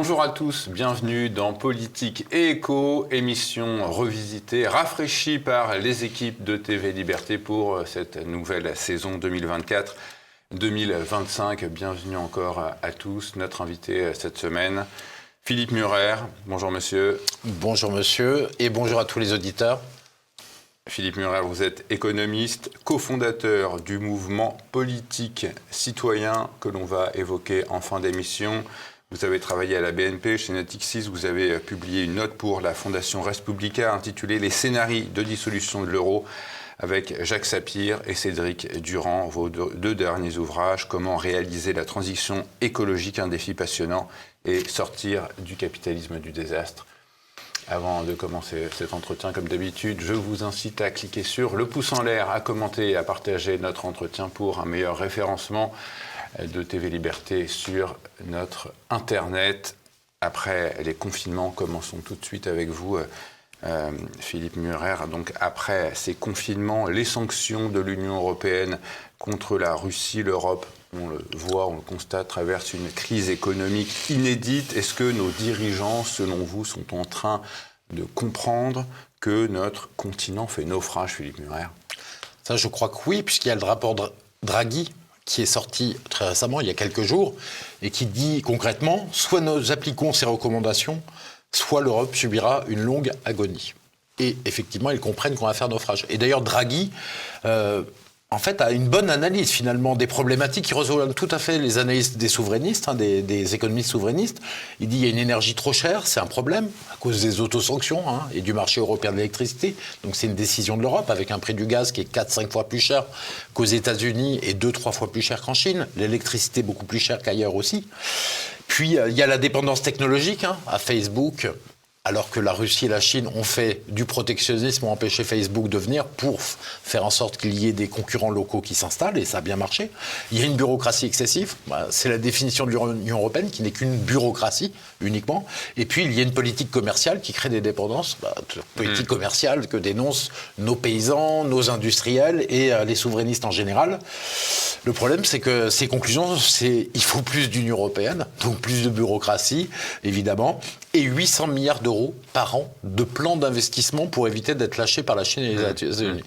Bonjour à tous, bienvenue dans Politique et Éco, émission revisitée, rafraîchie par les équipes de TV Liberté pour cette nouvelle saison 2024-2025. Bienvenue encore à tous. Notre invité cette semaine, Philippe Murer. Bonjour monsieur. Bonjour monsieur et bonjour à tous les auditeurs. Philippe Murer, vous êtes économiste, cofondateur du mouvement politique citoyen que l'on va évoquer en fin d'émission. Vous avez travaillé à la BNP, chez Natixis, vous avez publié une note pour la Fondation Respublica intitulée « Les scénarios de dissolution de l'euro » avec Jacques Sapir et Cédric Durand, vos deux derniers ouvrages, « Comment réaliser la transition écologique, un défi passionnant et sortir du capitalisme du désastre ». Avant de commencer cet entretien, comme d'habitude, je vous incite à cliquer sur le pouce en l'air, à commenter et à partager notre entretien pour un meilleur référencement de TV Liberté sur notre Internet. Après les confinements, commençons tout de suite avec vous, Philippe Murer. Donc après ces confinements, les sanctions de l'Union européenne contre la Russie, l'Europe, on le voit, on le constate, traverse une crise économique inédite. Est-ce que nos dirigeants, selon vous, sont en train de comprendre que notre continent fait naufrage, Philippe Murer ? Ça, je crois que oui, puisqu'il y a le rapport Draghi qui est sorti très récemment, il y a quelques jours, et qui dit concrètement, soit nous appliquons ces recommandations, soit l'Europe subira une longue agonie. Et effectivement, ils comprennent qu'on va faire naufrage. Et d'ailleurs, Draghi, en fait, a une bonne analyse, finalement, des problématiques qui rejoignent tout à fait les analyses des souverainistes, des économistes souverainistes. Il dit qu'il y a une énergie trop chère, c'est un problème, à cause des autosanctions et du marché européen de l'électricité. Donc c'est une décision de l'Europe, avec un prix du gaz qui est 4-5 fois plus cher qu'aux États-Unis et 2-3 fois plus cher qu'en Chine. L'électricité beaucoup plus chère qu'ailleurs aussi. Puis il y a la dépendance technologique à Facebook. Alors que la Russie et la Chine ont fait du protectionnisme, ont empêché Facebook de venir pour faire en sorte qu'il y ait des concurrents locaux qui s'installent, et ça a bien marché. Il y a une bureaucratie excessive, c'est la définition de l'Union européenne, qui n'est qu'une bureaucratie uniquement. Et puis il y a une politique commerciale qui crée des dépendances, politique commerciale que dénoncent nos paysans, nos industriels et les souverainistes en général. Le problème, c'est que ces conclusions, il faut plus d'Union européenne, donc plus de bureaucratie, évidemment, et 800 milliards d'euros par an de plans d'investissement pour éviter d'être lâchés par la Chine et les États-Unis.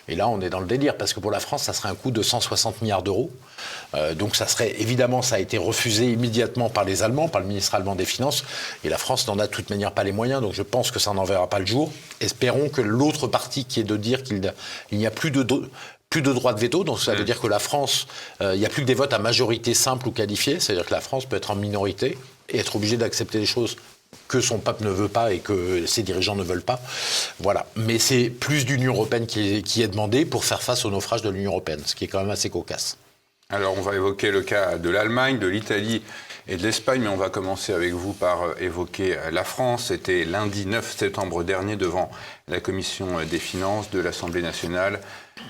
Et là, on est dans le délire, parce que pour la France, ça serait un coût de 160 milliards d'euros. Donc ça serait, évidemment, ça a été refusé immédiatement par les Allemands, par le ministre allemand des Finances, et la France n'en a de toute manière pas les moyens, donc je pense que ça n'en verra pas le jour. Espérons que l'autre partie, qui est de dire qu'il n'y a plus de droit de veto, donc ça veut dire que la France, il n'y a plus que des votes à majorité simple ou qualifiée, c'est-à-dire que la France peut être en minorité et être obligée d'accepter des choses que son peuple ne veut pas et que ses dirigeants ne veulent pas. Voilà. Mais c'est plus d'Union européenne qui est demandé pour faire face au naufrage de l'Union européenne, ce qui est quand même assez cocasse. Alors on va évoquer le cas de l'Allemagne, de l'Italie et de l'Espagne, mais on va commencer avec vous par évoquer la France. C'était lundi 9 septembre dernier devant la commission des finances de l'Assemblée nationale.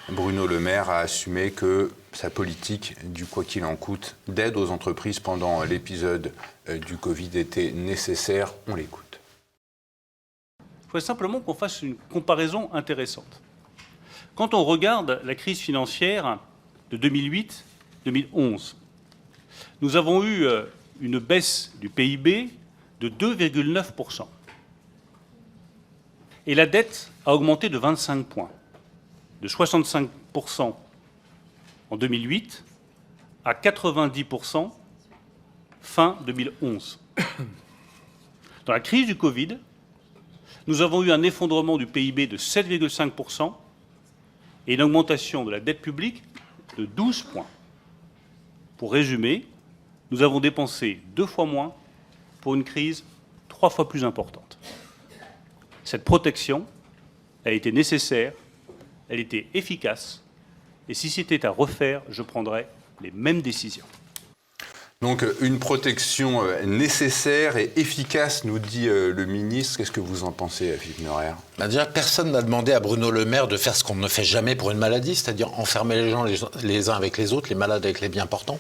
Bruno Le Maire a assumé que sa politique du quoi qu'il en coûte d'aide aux entreprises pendant l'épisode du Covid était nécessaire. On l'écoute. Il faudrait simplement qu'on fasse une comparaison intéressante. Quand on regarde la crise financière de 2008-2011, nous avons eu une baisse du PIB de 2,9%. Et la dette a augmenté de 25 points, de 65% en 2008 à 90% fin 2011. Dans la crise du Covid, nous avons eu un effondrement du PIB de 7,5% et une augmentation de la dette publique de 12 points. Pour résumer, nous avons dépensé 2 fois moins pour une crise 3 fois plus importante. Cette protection, elle était nécessaire, elle était efficace, et si c'était à refaire, je prendrais les mêmes décisions. Donc une protection nécessaire et efficace, nous dit le ministre. Qu'est-ce que vous en pensez, Philippe Murer ? Déjà, personne n'a demandé à Bruno Le Maire de faire ce qu'on ne fait jamais pour une maladie, c'est-à-dire enfermer les gens les uns avec les autres, les malades avec les bien portants,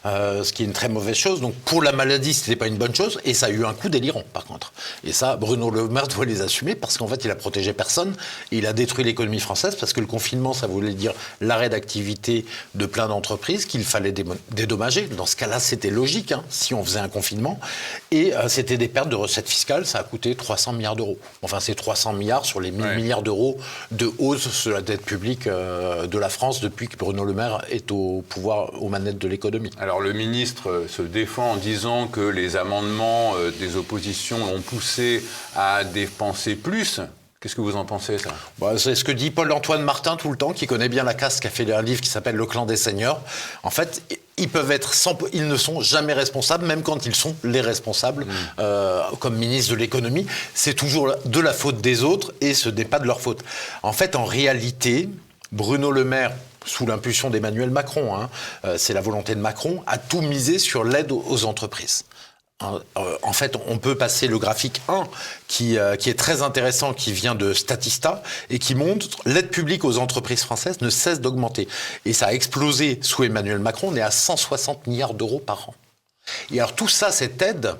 ce qui est une très mauvaise chose. Donc pour la maladie, ce n'était pas une bonne chose, et ça a eu un coup délirant par contre. Et ça, Bruno Le Maire doit les assumer, parce qu'en fait, il a protégé personne, et il a détruit l'économie française, parce que le confinement, ça voulait dire l'arrêt d'activité de plein d'entreprises qu'il fallait dédommager. Dans ce cas-là, c'était logique, hein, si on faisait un confinement, et c'était des pertes de recettes fiscales, ça a coûté 300 milliards d'euros. Enfin, c'est 300 milliards sur les 1000 milliards d'euros de hausse sur la dette publique de la France depuis que Bruno Le Maire est au pouvoir, aux manettes de l'économie. Alors le ministre se défend en disant que les amendements des oppositions l'ont poussé à dépenser plus. Qu'est-ce que vous en pensez, ça ? C'est ce que dit Paul-Antoine Martin tout le temps, qui connaît bien la casse, qui a fait un livre qui s'appelle Le clan des seigneurs. En fait, ils ne sont jamais responsables, même quand ils sont les responsables, comme ministre de l'économie. C'est toujours de la faute des autres et ce n'est pas de leur faute. En fait, en réalité, Bruno Le Maire, sous l'impulsion d'Emmanuel Macron, c'est la volonté de Macron, a tout misé sur l'aide aux entreprises. En fait, on peut passer le graphique 1 qui est très intéressant, qui vient de Statista et qui montre l'aide publique aux entreprises françaises ne cesse d'augmenter. Et ça a explosé sous Emmanuel Macron, on est à 160 milliards d'euros par an. Et alors tout ça, cette aide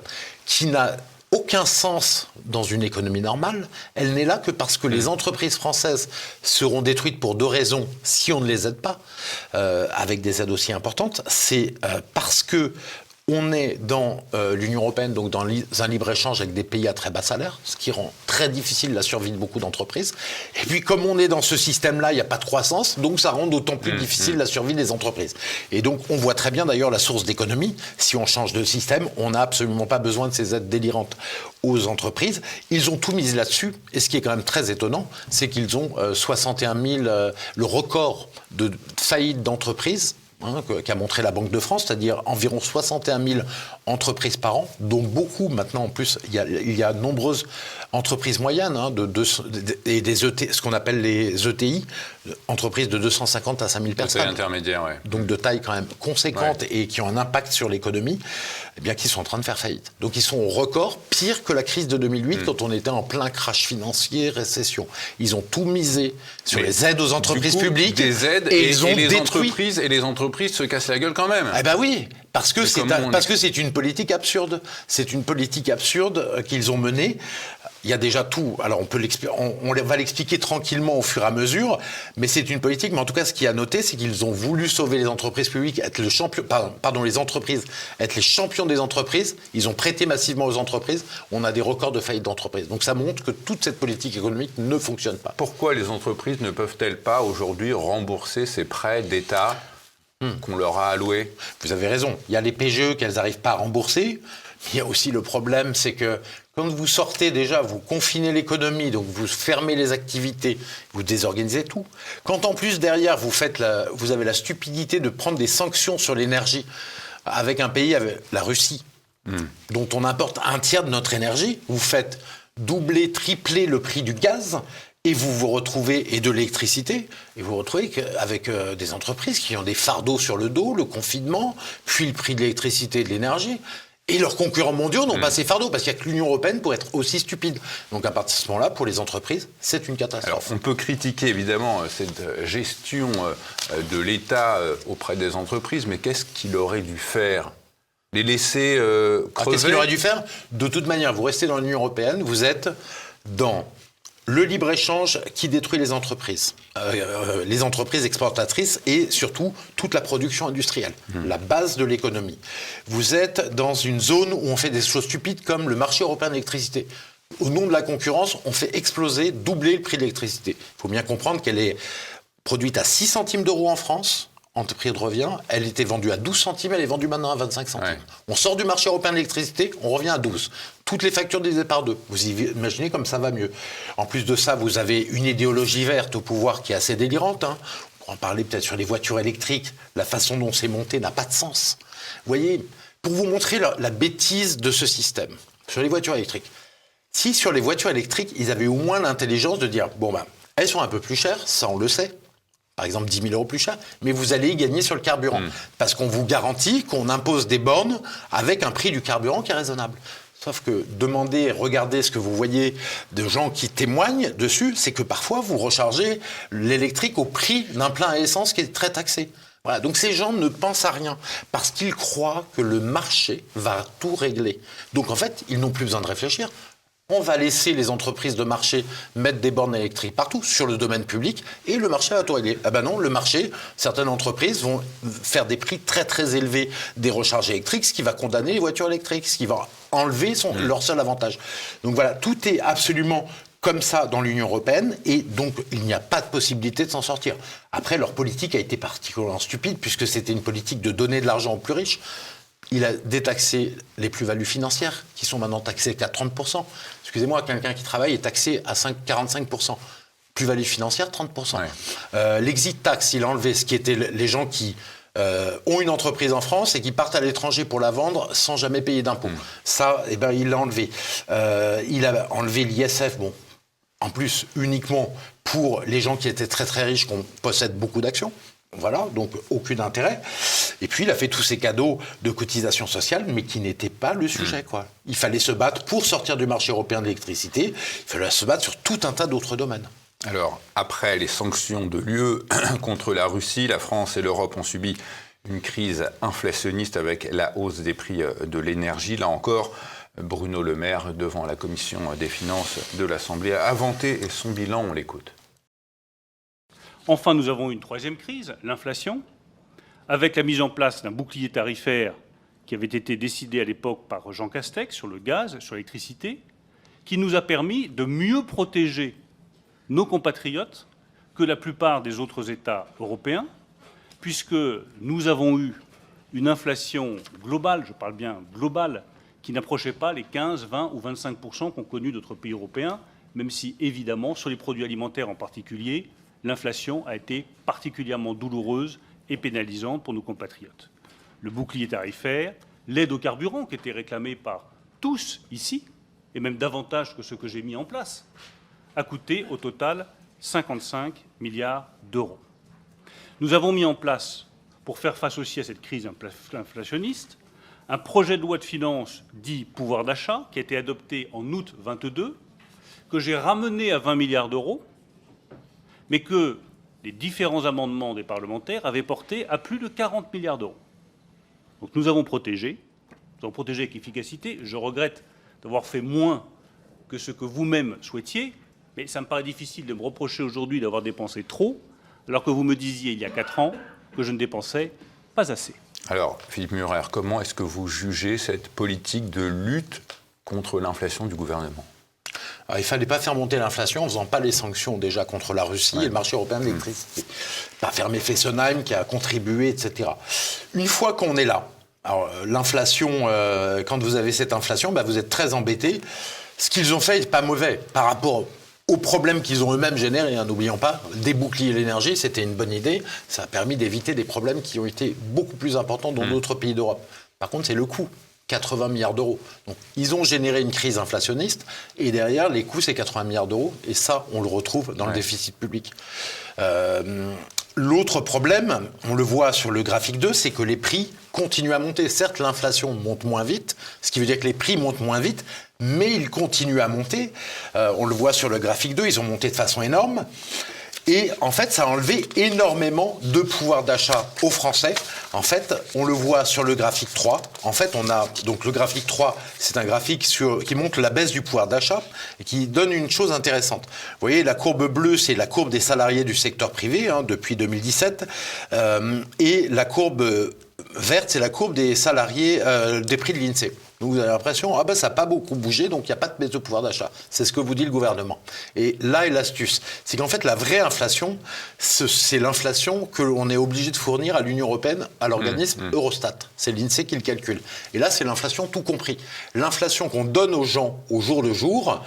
qui n'a aucun sens dans une économie normale, elle n'est là que parce que les entreprises françaises seront détruites pour deux raisons si on ne les aide pas, avec des aides aussi importantes. C'est parce que on est dans l'Union européenne, donc dans un libre-échange avec des pays à très bas salaire, ce qui rend très difficile la survie de beaucoup d'entreprises. Et puis, comme on est dans ce système-là, il n'y a pas de croissance, donc ça rend d'autant plus difficile la survie des entreprises. Et donc, on voit très bien d'ailleurs la source d'économie. Si on change de système, on n'a absolument pas besoin de ces aides délirantes aux entreprises. Ils ont tout mis là-dessus. Et ce qui est quand même très étonnant, c'est qu'ils ont 61 000, le record de faillites d'entreprises, qu'a montré la Banque de France, c'est-à-dire environ 61 000 entreprises par an, dont beaucoup maintenant en plus, il y a de nombreuses entreprises moyennes, et des ce qu'on appelle les ETI, entreprises de 250 à 5 000 personnes. De taille intermédiaire, ouais. Donc de taille quand même conséquente et qui ont un impact sur l'économie, eh bien qui sont en train de faire faillite. Donc ils sont au record, pire que la crise de 2008 quand on était en plein crash financier, récession. Ils ont tout misé sur les aides aux entreprises publiques. Des aides et ils ont les détruit. entreprises, et les entreprises se cassent la gueule quand même. Eh ben oui, parce que c'est une politique absurde. C'est une politique absurde qu'ils ont menée. Il y a déjà tout. Alors on va l'expliquer tranquillement au fur et à mesure, mais c'est une politique. Mais en tout cas, ce qui est à noter, c'est qu'ils ont voulu sauver les entreprises publiques, être les entreprises, être les champions des entreprises. Ils ont prêté massivement aux entreprises. On a des records de faillite d'entreprises. Donc ça montre que toute cette politique économique ne fonctionne pas. Pourquoi les entreprises ne peuvent-elles pas aujourd'hui rembourser ces prêts d'État qu'on leur a alloués ? Vous avez raison. Il y a les PGE qu'elles n'arrivent pas à rembourser. Il y a aussi le problème, c'est que quand vous sortez déjà, vous confinez l'économie, donc vous fermez les activités, vous désorganisez tout. Quand en plus derrière vous avez la stupidité de prendre des sanctions sur l'énergie avec un pays, avec la Russie, dont on importe un tiers de notre énergie, vous faites doubler, tripler le prix du gaz. Et vous vous retrouvez, et de l'électricité, et vous vous retrouvez avec des entreprises qui ont des fardeaux sur le dos, le confinement, puis le prix de l'électricité et de l'énergie. Et leurs concurrents mondiaux n'ont pas ces fardeaux, parce qu'il n'y a que l'Union européenne pour être aussi stupide. Donc à partir de ce moment-là, pour les entreprises, c'est une catastrophe. Alors on peut critiquer évidemment cette gestion de l'État auprès des entreprises, mais qu'est-ce qu'il aurait dû faire ? Les laisser crever ? Qu'est-ce qu'il aurait dû faire ? De toute manière, vous restez dans l'Union européenne, vous êtes dans le libre-échange qui détruit les entreprises exportatrices et surtout toute la production industrielle, la base de l'économie. Vous êtes dans une zone où on fait des choses stupides comme le marché européen de l'électricité. Au nom de la concurrence, on fait exploser, doubler le prix de l'électricité. Il faut bien comprendre qu'elle est produite à 6 centimes d'euros en France, en prix de revient. Elle était vendue à 12 centimes, elle est vendue maintenant à 25 centimes. Ouais. On sort du marché européen de l'électricité, on revient à 12. Toutes les factures divisées par 2. Vous imaginez comme ça va mieux. En plus de ça, vous avez une idéologie verte au pouvoir qui est assez délirante. On pourra en parler peut-être sur les voitures électriques. La façon dont c'est monté n'a pas de sens. Vous voyez, pour vous montrer la bêtise de ce système, sur les voitures électriques. Si sur les voitures électriques, ils avaient au moins l'intelligence de dire, elles sont un peu plus chères, ça on le sait. Par exemple, 10 000 euros plus cher, mais vous allez y gagner sur le carburant. Parce qu'on vous garantit qu'on impose des bornes avec un prix du carburant qui est raisonnable. Sauf que regardez ce que vous voyez de gens qui témoignent dessus, c'est que parfois vous rechargez l'électrique au prix d'un plein à essence qui est très taxé. Voilà, donc ces gens ne pensent à rien parce qu'ils croient que le marché va tout régler. Donc en fait, ils n'ont plus besoin de réfléchir. On va laisser les entreprises de marché mettre des bornes électriques partout, sur le domaine public, et le marché va tout régler. Ah ben non, le marché, certaines entreprises vont faire des prix très très élevés des recharges électriques, ce qui va condamner les voitures électriques, ce qui va enlever leur seul avantage. Donc voilà, tout est absolument comme ça dans l'Union européenne, et donc il n'y a pas de possibilité de s'en sortir. Après, leur politique a été particulièrement stupide, puisque c'était une politique de donner de l'argent aux plus riches. Il a détaxé les plus-values financières, qui sont maintenant taxées qu'à 30%. Excusez-moi, quelqu'un qui travaille est taxé à 45%. Plus-value financière, 30%. Ouais. L'exit tax, il a enlevé ce qui était les gens qui ont une entreprise en France et qui partent à l'étranger pour la vendre sans jamais payer d'impôts. Ça, eh ben, il l'a enlevé. Il a enlevé l'ISF, bon, en plus, uniquement pour les gens qui étaient très très riches, qui possèdent beaucoup d'actions. Voilà, donc aucun intérêt. Et puis il a fait tous ces cadeaux de cotisation sociale, mais qui n'étaient pas le sujet, quoi. Il fallait se battre pour sortir du marché européen de l'électricité. Il fallait se battre sur tout un tas d'autres domaines. Alors, après les sanctions de l'UE contre la Russie, la France et l'Europe ont subi une crise inflationniste avec la hausse des prix de l'énergie. Là encore, Bruno Le Maire, devant la commission des finances de l'Assemblée, a vanté son bilan. On l'écoute. Enfin, nous avons une troisième crise, l'inflation, avec la mise en place d'un bouclier tarifaire qui avait été décidé à l'époque par Jean Castex sur le gaz, sur l'électricité, qui nous a permis de mieux protéger nos compatriotes que la plupart des autres États européens, puisque nous avons eu une inflation globale, je parle bien globale, qui n'approchait pas les 15, 20 ou 25% qu'ont connus d'autres pays européens, même si, évidemment, sur les produits alimentaires en particulier, l'inflation a été particulièrement douloureuse et pénalisante pour nos compatriotes. Le bouclier tarifaire, l'aide aux carburants qui était réclamée par tous ici, et même davantage que ce que j'ai mis en place, a coûté au total 55 milliards d'euros. Nous avons mis en place, pour faire face aussi à cette crise inflationniste, un projet de loi de finances dit pouvoir d'achat qui a été adopté en août 2022, que j'ai ramené à 20 milliards d'euros, mais que les différents amendements des parlementaires avaient porté à plus de 40 milliards d'euros. Donc nous avons protégé avec efficacité. Je regrette d'avoir fait moins que ce que vous-même souhaitiez, mais ça me paraît difficile de me reprocher aujourd'hui d'avoir dépensé trop, alors que vous me disiez il y a 4 ans que je ne dépensais pas assez. Alors, Philippe Murer, comment est-ce que vous jugez cette politique de lutte contre l'inflation du gouvernement ? Alors, il ne fallait pas faire monter l'inflation en ne faisant pas les sanctions déjà contre la Russie et le marché européen de l'électricité. Pas fermer Fessenheim qui a contribué, etc. Une fois qu'on est là, alors, l'inflation, quand vous avez cette inflation, vous êtes très embêté. Ce qu'ils ont fait n'est pas mauvais par rapport aux problèmes qu'ils ont eux-mêmes générés. N'oublions pas, débouclier l'énergie, c'était une bonne idée. Ça a permis d'éviter des problèmes qui ont été beaucoup plus importants dans d'autres pays d'Europe. Par contre, c'est le coût. 80 milliards d'euros. Donc, ils ont généré une crise inflationniste et derrière, les coûts, c'est 80 milliards d'euros. Et ça, on le retrouve dans le déficit public. L'autre problème, on le voit sur le graphique 2, c'est que les prix continuent à monter. Certes, l'inflation monte moins vite, ce qui veut dire que les prix montent moins vite, mais ils continuent à monter. On le voit sur le graphique 2, ils ont monté de façon énorme. Et en fait, ça a enlevé énormément de pouvoir d'achat aux Français. En fait, on le voit sur le graphique 3. En fait, on a donc le graphique 3, c'est un graphique qui montre la baisse du pouvoir d'achat et qui donne une chose intéressante. Vous voyez, la courbe bleue, c'est la courbe des salariés du secteur privé depuis 2017. Et la courbe verte, c'est la courbe des salariés des prix de l'INSEE. Donc vous avez l'impression, ça n'a pas beaucoup bougé, donc il n'y a pas de baisse de pouvoir d'achat. C'est ce que vous dit le gouvernement. Et là est l'astuce. C'est qu'en fait, la vraie inflation, c'est l'inflation que l'on est obligé de fournir à l'Union européenne, à l'organisme Eurostat. C'est l'INSEE qui le calcule. Et là, c'est l'inflation tout compris. L'inflation qu'on donne aux gens au jour le jour,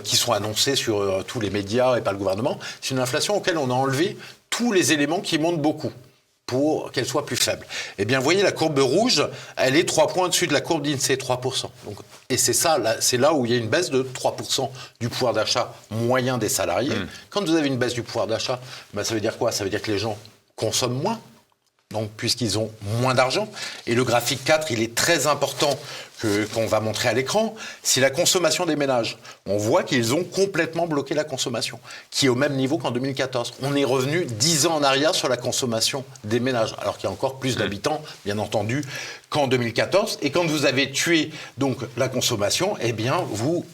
qui sont annoncés sur tous les médias et par le gouvernement, c'est une inflation auquel on a enlevé tous les éléments qui montent beaucoup, pour qu'elle soit plus faible. Eh bien, vous voyez, la courbe rouge, elle est 3 points au-dessus de la courbe d'INSEE, 3%. Donc, et c'est là où il y a une baisse de 3% du pouvoir d'achat moyen des salariés. Quand vous avez une baisse du pouvoir d'achat, ça veut dire quoi ? Ça veut dire que les gens consomment moins. donc puisqu'ils ont moins d'argent. Et le graphique 4, il est très important qu'on va montrer à l'écran. C'est la consommation des ménages. On voit qu'ils ont complètement bloqué la consommation, qui est au même niveau qu'en 2014. On est revenu 10 ans en arrière sur la consommation des ménages, alors qu'il y a encore plus d'habitants, bien entendu, qu'en 2014. Et quand vous avez tué donc la consommation, eh bien, vous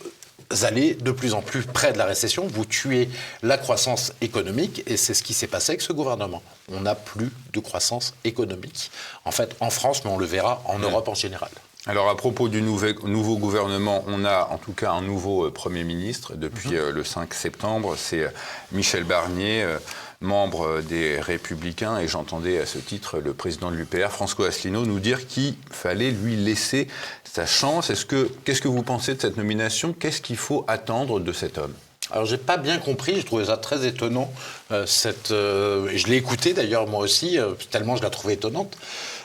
allez de plus en plus près de la récession, vous tuez la croissance économique, et c'est ce qui s'est passé avec ce gouvernement. On n'a plus de croissance économique, en fait, en France, mais on le verra en Europe en général. Alors, à propos du nouveau gouvernement, on a en tout cas un nouveau Premier ministre depuis le 5 septembre, c'est Michel Barnier, membre des Républicains, et j'entendais à ce titre le président de l'UPR, François Asselineau, nous dire qu'il fallait lui laisser sa chance. Qu'est-ce que vous pensez de cette nomination? Qu'est-ce qu'il faut attendre de cet homme? Alors, j'ai pas bien compris, je trouvais ça très étonnant, je l'ai écouté d'ailleurs moi aussi, tellement je la trouvais étonnante,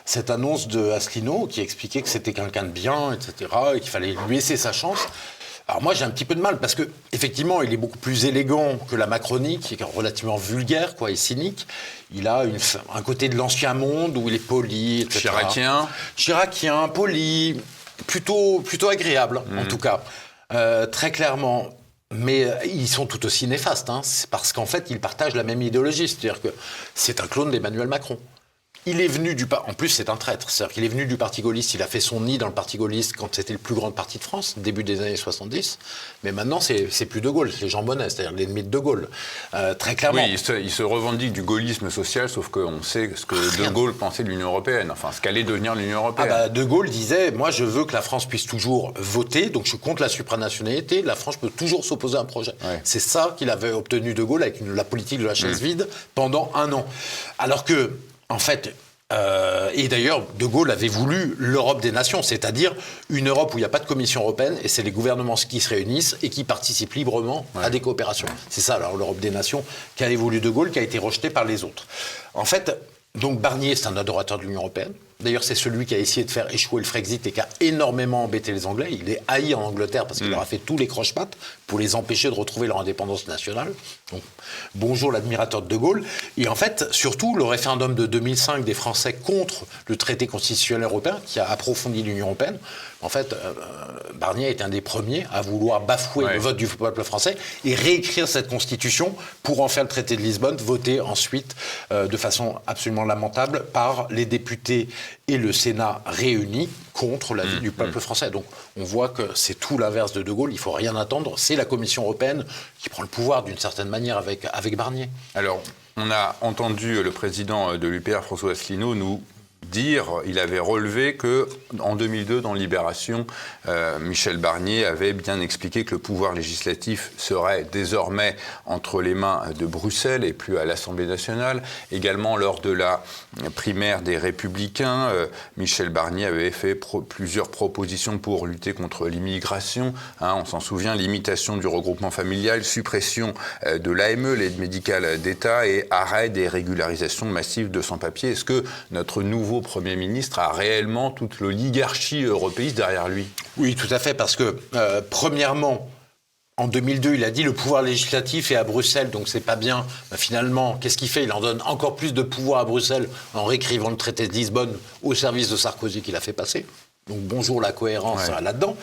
cette annonce de Asselineau qui expliquait que c'était quelqu'un de bien, etc., et qu'il fallait lui laisser sa chance. Alors moi, j'ai un petit peu de mal, parce qu'effectivement, il est beaucoup plus élégant que la Macronie, qui est relativement vulgaire, et cynique. Il a un côté de l'ancien monde où il est poli, etc. Chiracien, poli, plutôt agréable, en tout cas, très clairement. Mais ils sont tout aussi néfastes, c'est parce qu'en fait, ils partagent la même idéologie. C'est-à-dire que c'est un clone d'Emmanuel Macron. Il est venu en plus, c'est un traître. C'est-à-dire qu'il est venu du Parti gaulliste. Il a fait son nid dans le Parti gaulliste quand c'était le plus grand parti de France, début des années 70. Mais maintenant, c'est plus De Gaulle, c'est Jean Monnet, c'est-à-dire l'ennemi de Gaulle. Très clairement. Oui, il se revendique du gaullisme social, sauf qu'on sait ce que De Gaulle pensait de l'Union européenne, enfin ce qu'allait devenir l'Union européenne. De Gaulle disait, moi je veux que la France puisse toujours voter, donc je suis contre la supranationalité, la France peut toujours s'opposer à un projet. Ouais. C'est ça qu'il avait obtenu De Gaulle avec la politique de la chaise vide pendant 1 an. Alors que, en fait, et d'ailleurs, De Gaulle avait voulu l'Europe des nations, c'est-à-dire une Europe où il n'y a pas de Commission européenne et c'est les gouvernements qui se réunissent et qui participent librement à des coopérations. C'est ça, alors, l'Europe des nations qu'avait voulu De Gaulle, qui a été rejetée par les autres. En fait, donc Barnier, c'est un adorateur de l'Union européenne. D'ailleurs, c'est celui qui a essayé de faire échouer le Frexit et qui a énormément embêté les Anglais. Il est haï en Angleterre parce qu'il leur a fait tous les croche-pattes pour les empêcher de retrouver leur indépendance nationale. Donc, bonjour l'admirateur de De Gaulle. Et en fait, surtout, le référendum de 2005 des Français contre le traité constitutionnel européen qui a approfondi l'Union européenne. En fait, Barnier est un des premiers à vouloir bafouer le vote du peuple français et réécrire cette constitution pour en faire le traité de Lisbonne, voté ensuite de façon absolument lamentable par les députés et le Sénat réunis contre l'avis du peuple français. Donc on voit que c'est tout l'inverse de Gaulle, il ne faut rien attendre, c'est la Commission européenne qui prend le pouvoir d'une certaine manière avec Barnier. Alors, on a entendu le président de l'UPR, François Asselineau, nous dire, il avait relevé qu'en 2002, dans Libération, Michel Barnier avait bien expliqué que le pouvoir législatif serait désormais entre les mains de Bruxelles et plus à l'Assemblée nationale. Également, lors de la primaire des Républicains, Michel Barnier avait fait plusieurs propositions pour lutter contre l'immigration. On s'en souvient, limitation du regroupement familial, suppression de l'AME, l'aide médicale d'État, et arrêt des régularisations massives de sans-papiers. Est-ce que notre nouveau Premier ministre a réellement toute l'oligarchie européiste derrière lui? Oui, tout à fait, parce que, premièrement, en 2002, il a dit le pouvoir législatif est à Bruxelles, donc c'est pas bien. Finalement, qu'est-ce qu'il fait? Il en donne encore plus de pouvoir à Bruxelles en réécrivant le traité de Lisbonne au service de Sarkozy qu'il a fait passer. Donc bonjour la cohérence là-dedans.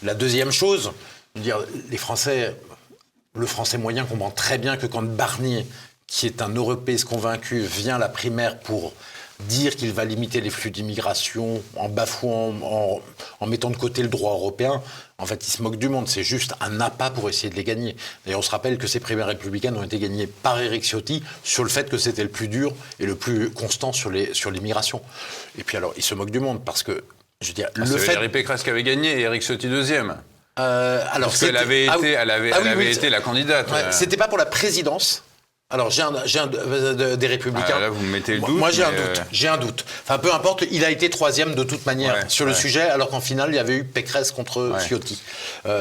La deuxième chose, les Français, le Français moyen comprend très bien que quand Barnier, qui est un européiste convaincu, vient à la primaire pour dire qu'il va limiter les flux d'immigration en bafouant, en mettant de côté le droit européen, en fait, il se moque du monde. C'est juste un appât pour essayer de les gagner. D'ailleurs, on se rappelle que ces primaires républicaines ont été gagnées par Éric Ciotti sur le fait que c'était le plus dur et le plus constant sur l'immigration. Et puis alors, il se moque du monde parce que, je veux dire, c'est Valérie Pécresse qui avait gagné et Éric Ciotti deuxième. Alors, parce qu'elle avait été la candidate. Ouais, c'était pas pour la présidence. Alors, j'ai un des Républicains. Là, vous me mettez le doute. Moi, j'ai un doute. Enfin, peu importe, il a été troisième de toute manière sur le sujet, alors qu'en finale, il y avait eu Pécresse contre Ciotti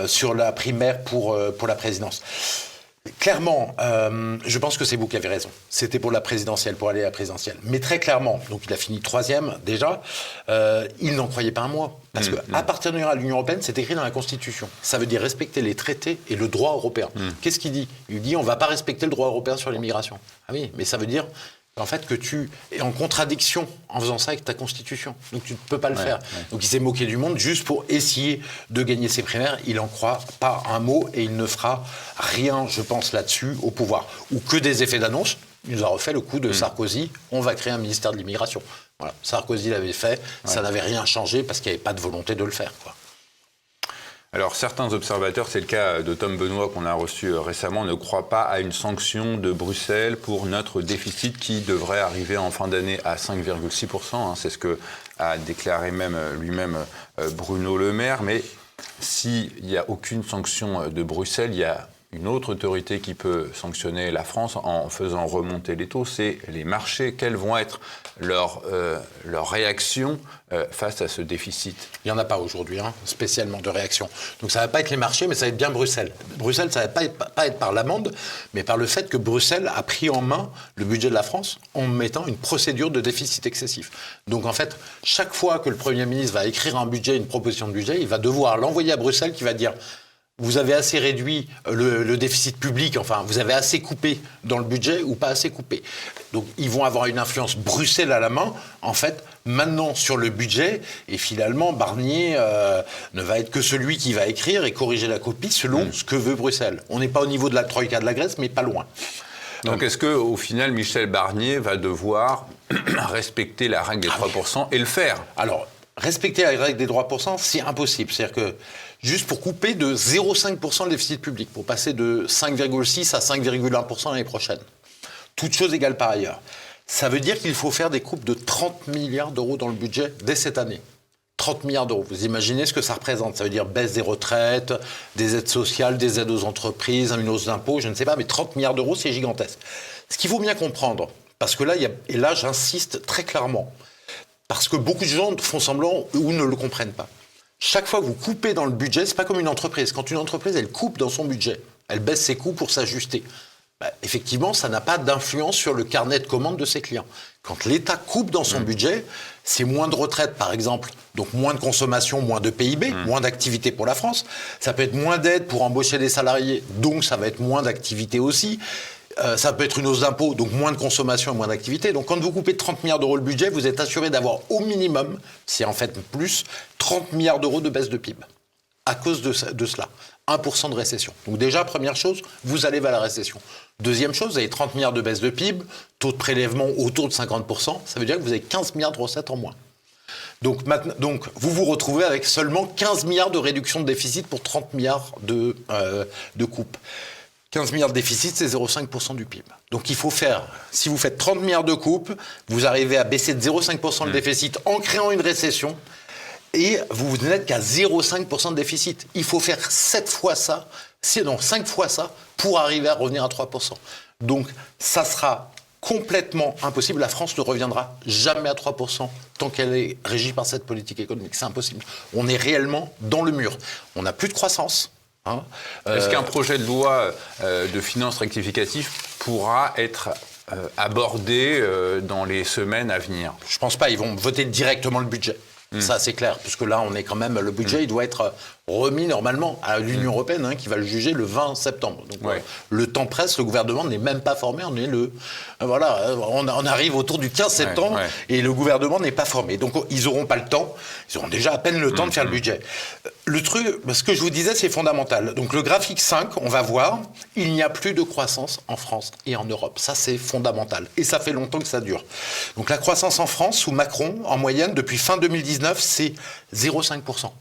sur la primaire pour la présidence. Clairement, je pense que c'est vous qui avez raison. C'était pour la présidentielle, pour aller à la présidentielle. Mais très clairement, donc il a fini troisième déjà, il n'en croyait pas un mois. Parce qu'appartenir à l'Union européenne, c'est écrit dans la Constitution. Ça veut dire respecter les traités et le droit européen. Qu'est-ce qu'il dit? Il dit on ne va pas respecter le droit européen sur l'immigration. Ah oui, mais ça veut dire en fait, que tu es en contradiction en faisant ça avec ta Constitution. Donc tu ne peux pas le faire. Ouais. Donc il s'est moqué du monde juste pour essayer de gagner ses primaires. Il n'en croit pas un mot et il ne fera rien, je pense, là-dessus au pouvoir. Ou que des effets d'annonce. Il nous a refait le coup de Sarkozy. On va créer un ministère de l'immigration. Voilà. Sarkozy l'avait fait. Ça n'avait rien changé parce qu'il n'y avait pas de volonté de le faire, quoi. Alors certains observateurs, c'est le cas de Tom Benoît qu'on a reçu récemment, ne croient pas à une sanction de Bruxelles pour notre déficit qui devrait arriver en fin d'année à 5,6%. C'est ce que a déclaré même lui-même Bruno Le Maire. Mais s'il n'y a aucune sanction de Bruxelles, il y a une autre autorité qui peut sanctionner la France en faisant remonter les taux, c'est les marchés. Quelles vont être leurs réactions face à ce déficit? Il n'y en a pas aujourd'hui, spécialement de réaction. Donc ça ne va pas être les marchés, mais ça va être bien Bruxelles. Bruxelles, ça ne va pas être par l'amende, mais par le fait que Bruxelles a pris en main le budget de la France en mettant une procédure de déficit excessif. Donc en fait, chaque fois que le Premier ministre va écrire un budget, une proposition de budget, il va devoir l'envoyer à Bruxelles qui va dire... Vous avez assez réduit le déficit public, enfin, vous avez assez coupé dans le budget ou pas assez coupé. Donc, ils vont avoir une influence Bruxelles à la main, en fait, maintenant sur le budget. Et finalement, Barnier ne va être que celui qui va écrire et corriger la copie selon ce que veut Bruxelles. On n'est pas au niveau de la troïka de la Grèce, mais pas loin. Donc, est-ce qu'au final, Michel Barnier va devoir respecter la règle des 3% et le faire? Alors, respecter la règle des 3%, c'est impossible. C'est-à-dire que juste pour couper de 0,5% le déficit public, pour passer de 5,6 à 5,1% l'année prochaine. Toutes choses égales par ailleurs. Ça veut dire qu'il faut faire des coupes de 30 milliards d'euros dans le budget dès cette année. 30 milliards d'euros. Vous imaginez ce que ça représente? Ça veut dire baisse des retraites, des aides sociales, des aides aux entreprises, une hausse d'impôts, je ne sais pas, mais 30 milliards d'euros, c'est gigantesque. Ce qu'il faut bien comprendre, parce que là, et là j'insiste très clairement, parce que beaucoup de gens font semblant ou ne le comprennent pas. Chaque fois que vous coupez dans le budget, c'est pas comme une entreprise. Quand une entreprise, elle coupe dans son budget, elle baisse ses coûts pour s'ajuster. Effectivement, ça n'a pas d'influence sur le carnet de commandes de ses clients. Quand l'État coupe dans son budget, c'est moins de retraite, par exemple, donc moins de consommation, moins de PIB, moins d'activité pour la France. Ça peut être moins d'aide pour embaucher des salariés, donc ça va être moins d'activité aussi. Ça peut être une hausse d'impôts, donc moins de consommation et moins d'activité. Donc quand vous coupez 30 milliards d'euros le budget, vous êtes assuré d'avoir au minimum, c'est en fait plus, 30 milliards d'euros de baisse de PIB. À cause de cela. 1% de récession. Donc déjà, première chose, vous allez vers la récession. Deuxième chose, vous avez 30 milliards de baisse de PIB, taux de prélèvement autour de 50%, ça veut dire que vous avez 15 milliards de recettes en moins. Donc vous vous retrouvez avec seulement 15 milliards de réduction de déficit pour 30 milliards de coupes. 15 milliards de déficit, c'est 0,5% du PIB. Donc il faut faire, si vous faites 30 milliards de coupes, vous arrivez à baisser de 0,5% le déficit en créant une récession et vous n'êtes qu'à 0,5% de déficit. Il faut faire 5 fois ça pour arriver à revenir à 3%. Donc ça sera complètement impossible. La France ne reviendra jamais à 3% tant qu'elle est régie par cette politique économique. C'est impossible. On est réellement dans le mur. On n'a plus de croissance. Est-ce qu'un projet de loi de finances rectificatif pourra être abordé dans les semaines à venir? Je ne pense pas. Ils vont voter directement le budget. Ça, c'est clair. Puisque là, on est quand même... Le budget, il doit être remis normalement à l'Union européenne, qui va le juger le 20 septembre. Donc, le temps presse. Le gouvernement n'est même pas formé. On est on arrive autour du 15 septembre et le gouvernement n'est pas formé. Donc, ils n'auront pas le temps. Ils auront déjà à peine le temps de faire le budget. Le truc, ce que je vous disais, c'est fondamental. Donc, le graphique 5, on va voir, il n'y a plus de croissance en France et en Europe. Ça, c'est fondamental. Et ça fait longtemps que ça dure. Donc, la croissance en France, sous Macron, en moyenne, depuis fin 2019, c'est 0,5%.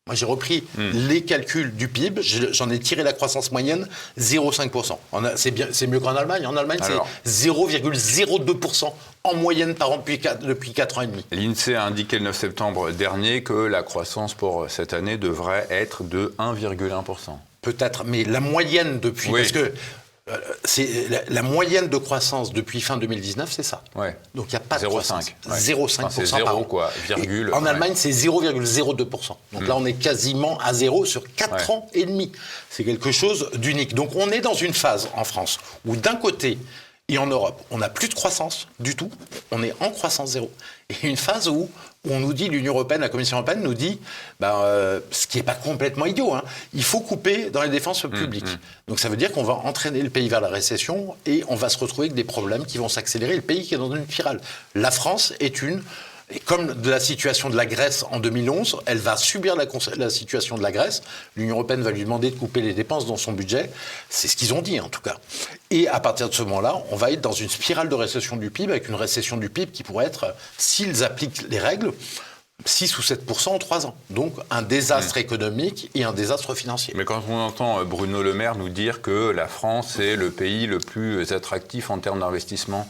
Moi, j'ai repris les calculs du PIB, j'en ai tiré la croissance moyenne, 0,5%. C'est mieux qu'en Allemagne. En Allemagne, c'est 0,02% en moyenne par an depuis 4 ans et demi. L'INSEE a indiqué le 9 septembre dernier que la croissance pour cette année devrait être de 1,1%. Peut-être, mais la moyenne depuis... Parce que c'est la moyenne de croissance depuis fin 2019, c'est ça. Donc il n'y a pas de croissance. 0,5%. C'est 0 par an. Virgule. En Allemagne, c'est 0,02%. Donc là, on est quasiment à 0 sur 4 ans et demi. C'est quelque chose d'unique. Donc on est dans une phase en France où d'un côté, Et en Europe, on n'a plus de croissance du tout. On est en croissance zéro. Et une phase où on nous dit, l'Union européenne, la Commission européenne nous dit, ce qui n'est pas complètement idiot, il faut couper dans les dépenses publiques. Donc ça veut dire qu'on va entraîner le pays vers la récession et on va se retrouver avec des problèmes qui vont s'accélérer. Le pays qui est dans une spirale. La France est et comme de la situation de la Grèce en 2011, elle va subir la situation de la Grèce. L'Union européenne va lui demander de couper les dépenses dans son budget. C'est ce qu'ils ont dit, en tout cas. Et à partir de ce moment-là, on va être dans une spirale de récession du PIB, avec une récession du PIB qui pourrait être, s'ils appliquent les règles, 6 ou 7% en 3 ans. Donc un désastre économique et un désastre financier. Mais quand on entend Bruno Le Maire nous dire que la France est le pays le plus attractif en termes d'investissement.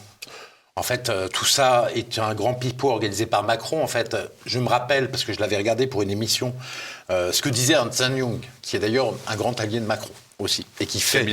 En fait, tout ça est un grand pipeau organisé par Macron. En fait, je me rappelle, parce que je l'avais regardé pour une émission, ce que disait Ernst & Young, qui est d'ailleurs un grand allié de Macron aussi, et qui fait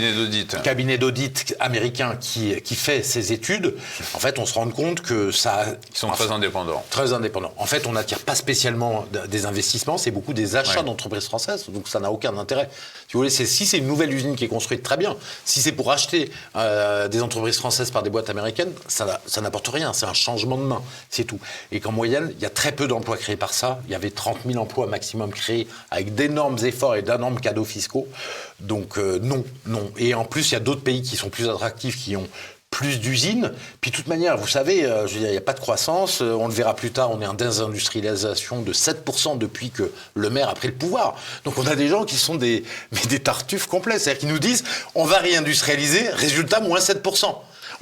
cabinet d'audit américain qui fait ces études. En fait, on se rend compte que ça... Ils sont très indépendants. Très indépendants. En fait, on n'attire pas spécialement des investissements, c'est beaucoup des achats d'entreprises françaises, donc ça n'a aucun intérêt. Si vous voulez, si c'est une nouvelle usine qui est construite, très bien. Si c'est pour acheter des entreprises françaises par des boîtes américaines, ça n'apporte rien, c'est un changement de main, c'est tout. Et qu'en moyenne, il y a très peu d'emplois créés par ça. Il y avait 30 000 emplois maximum créés avec d'énormes efforts et d'énormes cadeaux fiscaux. Donc non. Et en plus, il y a d'autres pays qui sont plus attractifs, qui ont plus d'usines. Puis de toute manière, vous savez, il n'y a pas de croissance. On le verra plus tard, on est en désindustrialisation de 7% depuis que le maire a pris le pouvoir. Donc on a des gens qui sont des tartuffes complets. C'est-à-dire qu'ils nous disent, on va réindustrialiser, résultat, moins 7%.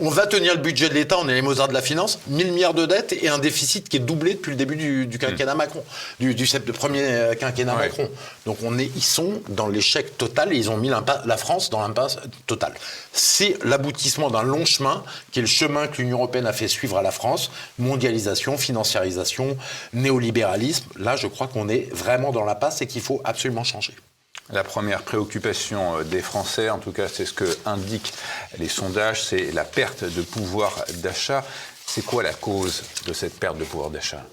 On va tenir le budget de l'État, on est les Mozart de la finance, 1000 milliards de dettes et un déficit qui est doublé depuis le début du quinquennat Macron, du premier quinquennat Macron. Donc ils sont dans l'échec total et ils ont mis la France dans l'impasse totale. C'est l'aboutissement d'un long chemin, qui est le chemin que l'Union européenne a fait suivre à la France, mondialisation, financiarisation, néolibéralisme. Là, je crois qu'on est vraiment dans l'impasse et qu'il faut absolument changer. La première préoccupation des Français, en tout cas c'est ce que indiquent les sondages, c'est la perte de pouvoir d'achat. C'est quoi la cause de cette perte de pouvoir d'achat ?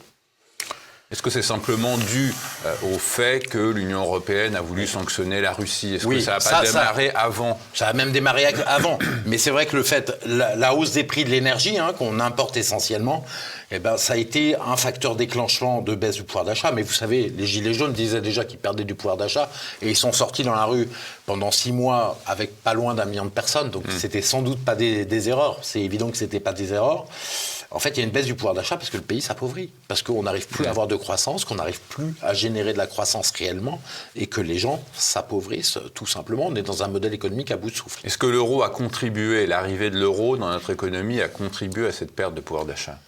Est-ce que c'est simplement dû au fait que l'Union européenne a voulu sanctionner la Russie ? Est-ce que ça n'a pas démarré avant ? Ça a même démarré avant. Mais c'est vrai que le fait, la hausse des prix de l'énergie, qu'on importe essentiellement, ça a été un facteur déclenchant de baisse du pouvoir d'achat. Mais vous savez, les Gilets jaunes disaient déjà qu'ils perdaient du pouvoir d'achat et ils sont sortis dans la rue pendant 6 mois avec pas loin d'1 million de personnes. Donc c'était sans doute pas des erreurs. C'est évident que c'était pas des erreurs. En fait, il y a une baisse du pouvoir d'achat parce que le pays s'appauvrit, parce qu'on n'arrive plus à avoir de croissance, qu'on n'arrive plus à générer de la croissance réellement et que les gens s'appauvrissent tout simplement. On est dans un modèle économique à bout de souffle. Est-ce que l'euro a contribué, l'arrivée de l'euro dans notre économie a contribué à cette perte de pouvoir d'achat ?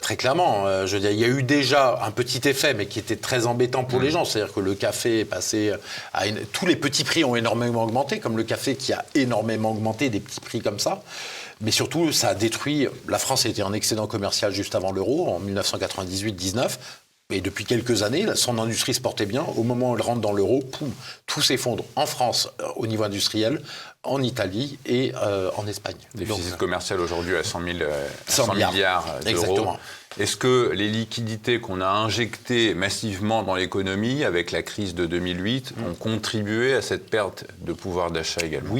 Très clairement, je veux dire, il y a eu déjà un petit effet, mais qui était très embêtant pour les gens. C'est-à-dire que le café est passé à tous les petits prix ont énormément augmenté, comme le café qui a énormément augmenté, des petits prix comme ça. Mais surtout, ça a détruit... La France était en excédent commercial juste avant l'euro, en 1998-19. Et depuis quelques années, son industrie se portait bien. Au moment où elle rentre dans l'euro, tout s'effondre. En France, au niveau industriel, en Italie et en Espagne. Déficit commercial aujourd'hui à 100 milliards d'euros. Exactement. Est-ce que les liquidités qu'on a injectées massivement dans l'économie avec la crise de 2008 ont contribué à cette perte de pouvoir d'achat également ?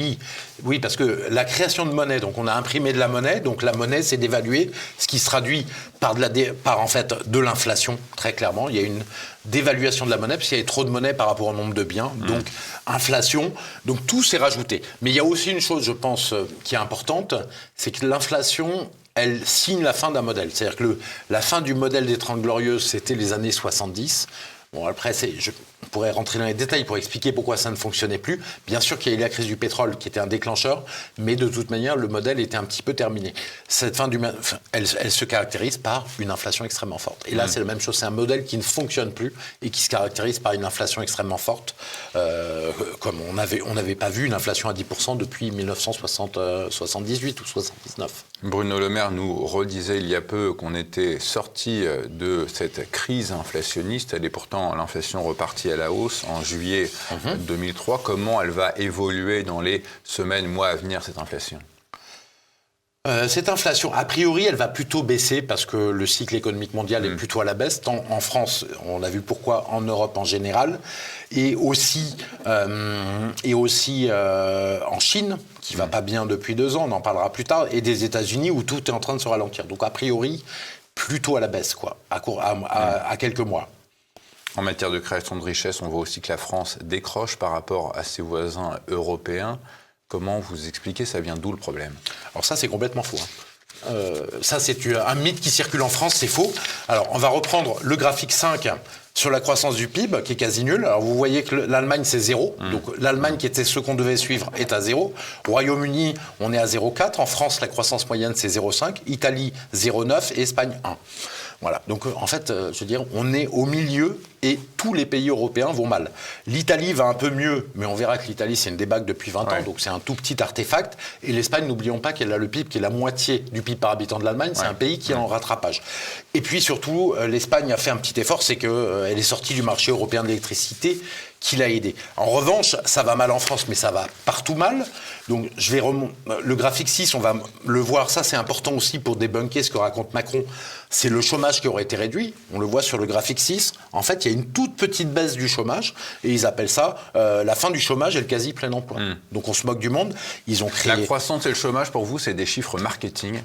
Oui, parce que la création de monnaie, donc on a imprimé de la monnaie, donc la monnaie c'est dévaluée, ce qui se traduit par en fait de l'inflation, très clairement. Il y a une dévaluation de la monnaie parce qu'il y avait trop de monnaie par rapport au nombre de biens, donc inflation, donc tout s'est rajouté. Mais il y a aussi une chose, je pense, qui est importante, c'est que l'inflation, elle signe la fin d'un modèle. C'est-à-dire que la fin du modèle des 30 Glorieuses, c'était les années 70. Bon, après, on pourrait rentrer dans les détails pour expliquer pourquoi ça ne fonctionnait plus. Bien sûr qu'il y a eu la crise du pétrole qui était un déclencheur, mais de toute manière, le modèle était un petit peu terminé. Cette fin elle se caractérise par une inflation extrêmement forte. Et là, c'est la même chose. C'est un modèle qui ne fonctionne plus et qui se caractérise par une inflation extrêmement forte, comme on n'avait pas vu une inflation à 10% depuis 1978 ou 79. Bruno Le Maire nous redisait il y a peu qu'on était sorti de cette crise inflationniste. Elle est pourtant, l'inflation repartie à la hausse en juillet 2003. Comment elle va évoluer dans les semaines, mois à venir, cette inflation ? Cette inflation, a priori, elle va plutôt baisser parce que le cycle économique mondial est plutôt à la baisse, tant en France, on a vu pourquoi, en Europe en général, et aussi en Chine, qui va pas bien depuis 2 ans, on en parlera plus tard, et des États-Unis où tout est en train de se ralentir. Donc a priori, plutôt à la baisse, quoi, à quelques mois. En matière de création de richesse, on voit aussi que la France décroche par rapport à ses voisins européens. Comment vous expliquez, ça vient d'où le problème? Alors ça, c'est complètement faux. Ça, c'est un mythe qui circule en France, c'est faux. Alors, on va reprendre le graphique 5 sur la croissance du PIB, qui est quasi nul. Alors, vous voyez que l'Allemagne, c'est 0. Donc, l'Allemagne, qui était ce qu'on devait suivre, est à 0. Au Royaume-Uni, on est à 0,4. En France, la croissance moyenne, c'est 0,5. Italie, 0,9. Et Espagne, 1. Voilà. Donc, en fait, je veux dire, on est au milieu et tous les pays européens vont mal. L'Italie va un peu mieux, mais on verra que l'Italie, c'est une débâcle depuis 20 ans, donc c'est un tout petit artefact. Et l'Espagne, n'oublions pas qu'elle a le PIB qui est la moitié du PIB par habitant de l'Allemagne. C'est un pays qui est en rattrapage. Et puis surtout, l'Espagne a fait un petit effort, c'est qu'elle est sortie du marché européen de l'électricité, qui l'a aidé. En revanche, ça va mal en France, mais ça va partout mal. Donc, le graphique 6, on va le voir. Ça, c'est important aussi pour débunker ce que raconte Macron. C'est le chômage qui aurait été réduit. On le voit sur le graphique 6. En fait, il y a une toute petite baisse du chômage. Et ils appellent ça la fin du chômage et le quasi plein emploi. Donc, on se moque du monde. Ils ont créé... La croissance et le chômage, pour vous, c'est des chiffres marketing?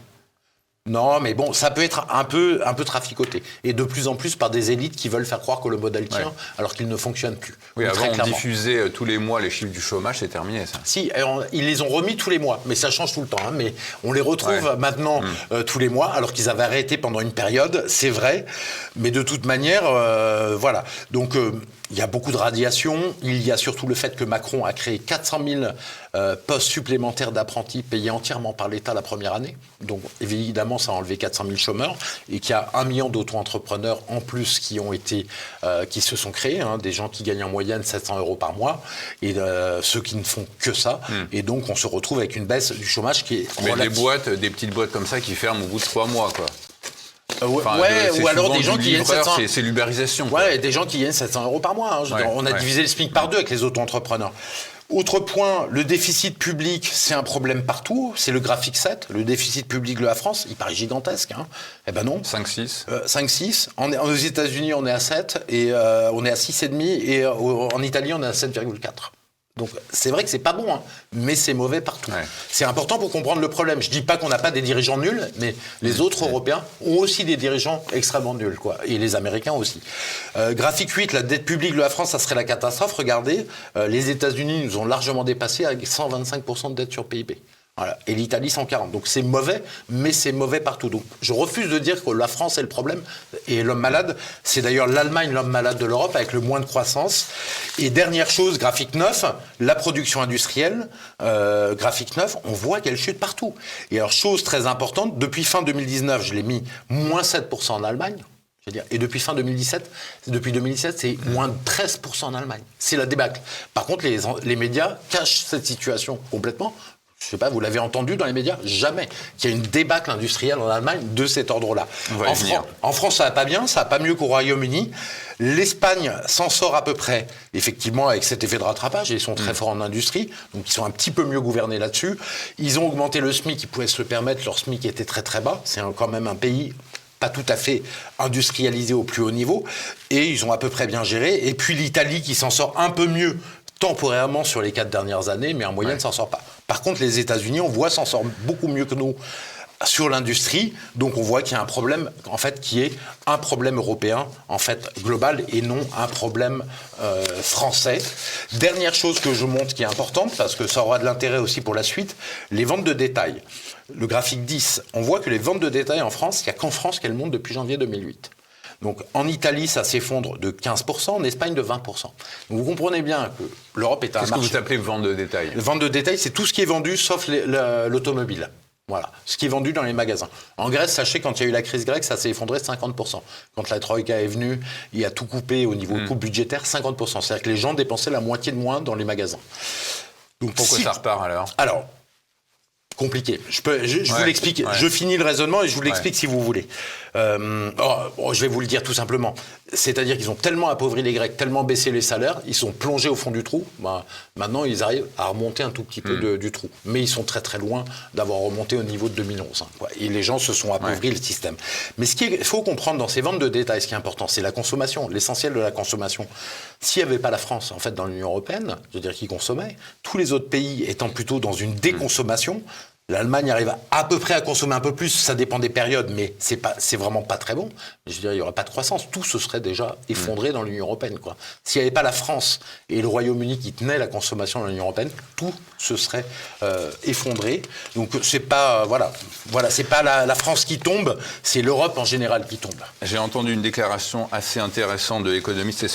Non, mais bon, ça peut être un peu traficoté. Et de plus en plus par des élites qui veulent faire croire que le modèle tient, alors qu'il ne fonctionne plus. Oui, donc, avant, on diffusait tous les mois les chiffres du chômage, c'est terminé, ça. Si, ils les ont remis tous les mois, mais ça change tout le temps. Hein, mais on les retrouve maintenant tous les mois, alors qu'ils avaient arrêté pendant une période, c'est vrai. Mais de toute manière, voilà. Donc... il y a beaucoup de radiation. Il y a surtout le fait que Macron a créé 400 000 postes supplémentaires d'apprentis payés entièrement par l'État la première année. Donc, évidemment, ça a enlevé 400 000 chômeurs et qu'il y a 1 million d'auto-entrepreneurs en plus qui se sont créés, hein, des gens qui gagnent en moyenne 700 € par mois et ceux qui ne font que ça. Et donc, on se retrouve avec une baisse du chômage qui est relative. Des petites boîtes comme ça qui ferment au bout de 3 mois, quoi. Ou alors des gens qui gagnent 700 €. C'est l'ubérisation. Ouais, des gens qui gagnent 700 € par mois. Hein. On a divisé le SMIC par 2 avec les auto-entrepreneurs. Autre point, le déficit public, c'est un problème partout. C'est le graphique 7. Le déficit public de la France, il paraît gigantesque. Hein. Eh ben non. 5-6. 5-6. Aux États-Unis, on est à 7. Et on est à 6,5. Et en Italie, on est à 7,4. Donc c'est vrai que c'est pas bon, hein, mais c'est mauvais partout. Ouais. C'est important pour comprendre le problème. Je dis pas qu'on n'a pas des dirigeants nuls, mais les autres Européens ont aussi des dirigeants extrêmement nuls, quoi, et les Américains aussi. Graphique 8, la dette publique de la France, ça serait la catastrophe. Regardez, les États-Unis nous ont largement dépassé avec 125% de dette sur PIB. Voilà. Et l'Italie 140. Donc c'est mauvais, mais c'est mauvais partout. Donc je refuse de dire que la France est le problème et l'homme malade. C'est d'ailleurs l'Allemagne l'homme malade de l'Europe avec le moins de croissance. Et dernière chose, graphique 9, la production industrielle. Graphique 9, on voit qu'elle chute partout. Et alors chose très importante, depuis fin 2019, je l'ai mis moins 7% en Allemagne. Je veux dire, et depuis fin 2017, c'est moins de 13% en Allemagne. C'est la débâcle. Par contre, les médias cachent cette situation complètement. Je ne sais pas, vous l'avez entendu dans les médias? Jamais. Qu'il y a une débâcle industrielle en Allemagne de cet ordre-là. En France, ça va pas bien, ça va pas mieux qu'au Royaume-Uni. L'Espagne s'en sort à peu près, effectivement, avec cet effet de rattrapage. Ils sont très forts en industrie, donc ils sont un petit peu mieux gouvernés là-dessus. Ils ont augmenté le SMIC, ils pouvaient se le permettre. Leur SMIC était très très bas. C'est quand même un pays pas tout à fait industrialisé au plus haut niveau. Et ils ont à peu près bien géré. Et puis l'Italie qui s'en sort un peu mieux temporairement sur les 4 dernières années, mais en moyenne, s'en sort pas. Par contre, les États-Unis, on voit, s'en sortent beaucoup mieux que nous sur l'industrie. Donc, on voit qu'il y a un problème, en fait, qui est un problème européen, en fait, global, et non un problème français. Dernière chose que je montre qui est importante, parce que ça aura de l'intérêt aussi pour la suite, les ventes de détail. Le graphique 10, on voit que les ventes de détail en France, il n'y a qu'en France qu'elles montent depuis janvier 2008. Donc en Italie, ça s'effondre de 15%, en Espagne de 20%. Donc vous comprenez bien que l'Europe est un marché... Qu'est-ce que vous appelez vente de détail? Vente de détail, c'est tout ce qui est vendu sauf l'automobile. Voilà, ce qui est vendu dans les magasins. En Grèce, sachez, quand il y a eu la crise grecque, ça s'est effondré de 50%. Quand la Troïka est venue, il a tout coupé au niveau coupe budgétaire, 50%. C'est-à-dire que les gens dépensaient la moitié de moins dans les magasins. Donc pourquoi ça repart alors? Alors, compliqué. Je vous l'explique. Ouais. Je finis le raisonnement et je vous l'explique si vous voulez. Je vais vous le dire tout simplement. C'est-à-dire qu'ils ont tellement appauvri les Grecs, tellement baissé les salaires, ils sont plongés au fond du trou. Maintenant, ils arrivent à remonter un tout petit peu du trou. Mais ils sont très très loin d'avoir remonté au niveau de 2011. Et les gens se sont appauvris le système. Mais ce qu'il faut comprendre dans ces ventes de détail, ce qui est important, c'est la consommation, l'essentiel de la consommation. S'il n'y avait pas la France, en fait, dans l'Union européenne, je veux dire qui consommait, tous les autres pays étant plutôt dans une déconsommation, l'Allemagne arrive à peu près à consommer un peu plus, ça dépend des périodes, mais c'est vraiment pas très bon. Je veux dire, il n'y aurait pas de croissance, tout se serait déjà effondré dans l'Union européenne, quoi. S'il n'y avait pas la France et le Royaume-Uni qui tenaient la consommation dans l'Union européenne, tout se serait effondré. Donc c'est pas c'est pas la France qui tombe, c'est l'Europe en général qui tombe. J'ai entendu une déclaration assez intéressante de l'économiste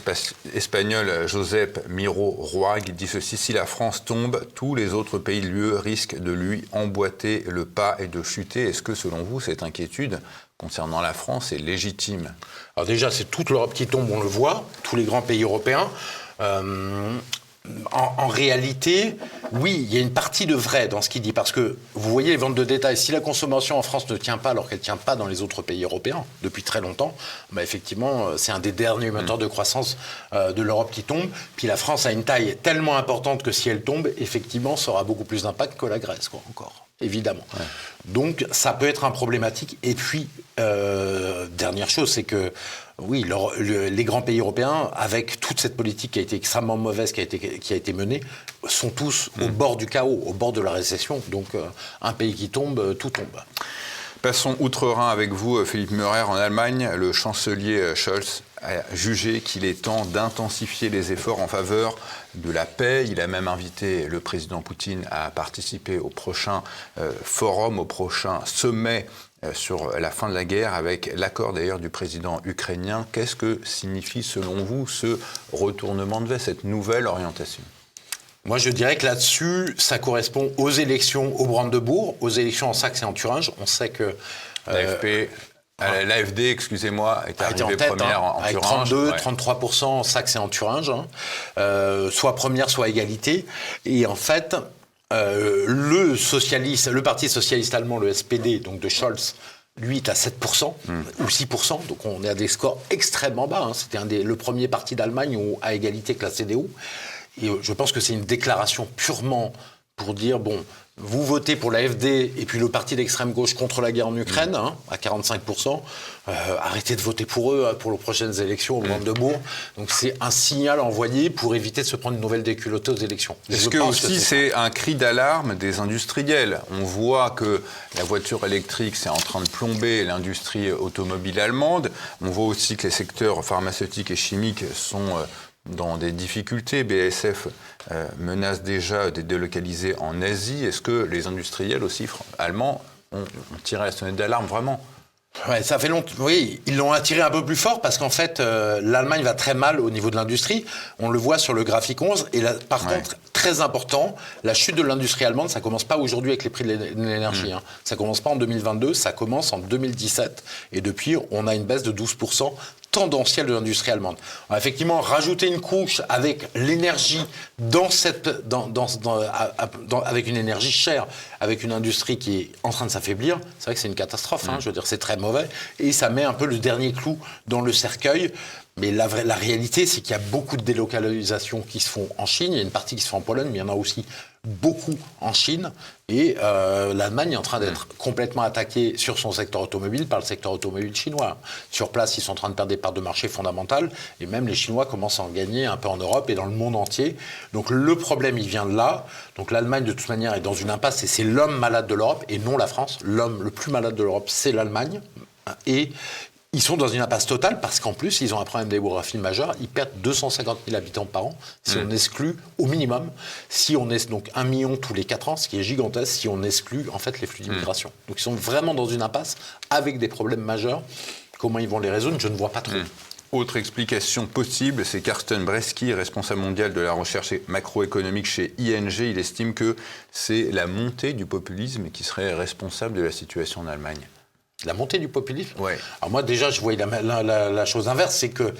espagnol Josep Miró Roig. Il dit ceci: si la France tombe, tous les autres pays de l'UE risquent de lui emboîter le pas et de chuter. Est-ce que, selon vous, cette inquiétude concernant la France est légitime? Alors déjà, c'est toute l'Europe qui tombe, on le voit, tous les grands pays européens. En réalité, oui, il y a une partie de vrai dans ce qu'il dit, parce que vous voyez les ventes de détail, si la consommation en France ne tient pas alors qu'elle ne tient pas dans les autres pays européens depuis très longtemps, effectivement, c'est un des derniers moteurs de croissance de l'Europe qui tombe. Puis la France a une taille tellement importante que si elle tombe, effectivement, ça aura beaucoup plus d'impact que la Grèce, quoi, encore. Évidemment. Ouais. Donc, ça peut être un problématique. Et puis, dernière chose, c'est que, oui, les grands pays européens, avec toute cette politique qui a été extrêmement mauvaise, qui a été menée, sont tous au bord du chaos, au bord de la récession. Donc, un pays qui tombe, tout tombe. Passons outre-Rhin avec vous, Philippe Meurer. En Allemagne, le chancelier Scholz a jugé qu'il est temps d'intensifier les efforts en faveur de la paix. Il a même invité le président Poutine à participer au prochain forum, au prochain sommet sur la fin de la guerre, avec l'accord d'ailleurs du président ukrainien. Qu'est-ce que signifie selon vous ce retournement de veste, cette nouvelle orientation ? Moi, je dirais que là-dessus, ça correspond aux élections au Brandebourg, aux élections en Saxe et en Thuringe. On sait que l'AfD, excusez-moi, est arrivée première en avec Thuringe. 33% en Saxe et en Thuringe, soit première, soit égalité. Et en fait, le parti socialiste allemand, le SPD, donc de Scholz, lui est à 7% ou 6%, donc on est à des scores extrêmement bas. C'était le premier parti d'Allemagne à égalité que la CDU. Et je pense que c'est une déclaration purement pour dire, bon, vous votez pour l'AfD et puis le parti d'extrême gauche contre la guerre en Ukraine, à 45%, arrêtez de voter pour eux pour les prochaines élections au Brandebourg. Donc c'est un signal envoyé pour éviter de se prendre une nouvelle déculottée aux élections. Est-ce que aussi c'est un cri d'alarme des industriels ? On voit que la voiture électrique, c'est en train de plomber l'industrie automobile allemande. On voit aussi que les secteurs pharmaceutiques et chimiques sont dans des difficultés. BASF menace déjà de délocaliser en Asie. Est-ce que les industriels aussi allemands ont tiré la sonnette d'alarme vraiment ? Ouais, ça fait longtemps. Oui, ils l'ont attiré un peu plus fort parce qu'en fait, l'Allemagne va très mal au niveau de l'industrie. On le voit sur le graphique 11. Et là, par contre, très important, la chute de l'industrie allemande, ça commence pas aujourd'hui avec les prix de l'énergie. Ça commence pas en 2022, ça commence en 2017. Et depuis, on a une baisse de 12% tendancielle de l'industrie allemande. Alors, effectivement, rajouter une couche avec l'énergie avec une énergie chère, avec une industrie qui est en train de s'affaiblir, c'est vrai que c'est une catastrophe. Je veux dire, c'est très mauvais. Et ça met un peu le dernier clou dans le cercueil. Mais la réalité, c'est qu'il y a beaucoup de délocalisations qui se font en Chine. Il y a une partie qui se fait en Pologne, mais il y en a aussi beaucoup en Chine. Et l'Allemagne est en train d'être complètement attaquée sur son secteur automobile par le secteur automobile chinois. Sur place, ils sont en train de perdre des parts de marché fondamentales. Et même les Chinois commencent à en gagner un peu en Europe et dans le monde entier. Donc le problème, il vient de là. Donc l'Allemagne, de toute manière, est dans une impasse. Et c'est l'homme malade de l'Europe et non la France. L'homme le plus malade de l'Europe, c'est l'Allemagne. Et ils sont dans une impasse totale parce qu'en plus, ils ont un problème démographique majeur. Ils perdent 250 000 habitants par an si on exclut, au minimum, si on est donc 1 million tous les 4 ans, ce qui est gigantesque, si on exclut en fait les flux d'immigration. Donc ils sont vraiment dans une impasse avec des problèmes majeurs. Comment ils vont les résoudre, je ne vois pas trop. Autre explication possible, c'est Carsten Bresky, responsable mondial de la recherche macroéconomique chez ING. Il estime que c'est la montée du populisme qui serait responsable de la situation en Allemagne. La montée du populisme ? Ouais. Alors moi, déjà, je voyais la chose inverse, c'est que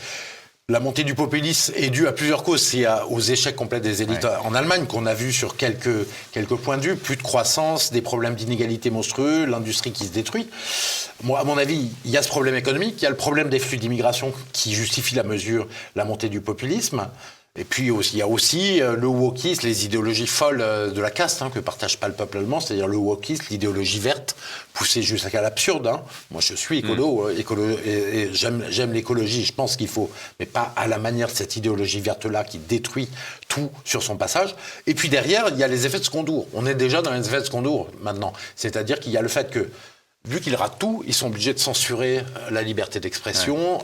La montée du populisme est due à plusieurs causes. C'est aux échecs complets des élites en Allemagne qu'on a vu sur quelques points de vue. Plus de croissance, des problèmes d'inégalité monstrueux, l'industrie qui se détruit. Moi, à mon avis, il y a ce problème économique, il y a le problème des flux d'immigration qui justifie la montée du populisme. Et puis il y a aussi le wokisme, les idéologies folles de la caste que partage pas le peuple allemand, c'est-à-dire le wokisme, l'idéologie verte, poussée jusqu'à l'absurde. Moi, je suis écolo et j'aime l'écologie, je pense qu'il faut, mais pas à la manière de cette idéologie verte-là qui détruit tout sur son passage. Et puis derrière, il y a les effets de second tour. On est déjà dans les effets de second tour maintenant. C'est-à-dire qu'il y a le fait que vu qu'ils ratent tout, ils sont obligés de censurer la liberté d'expression,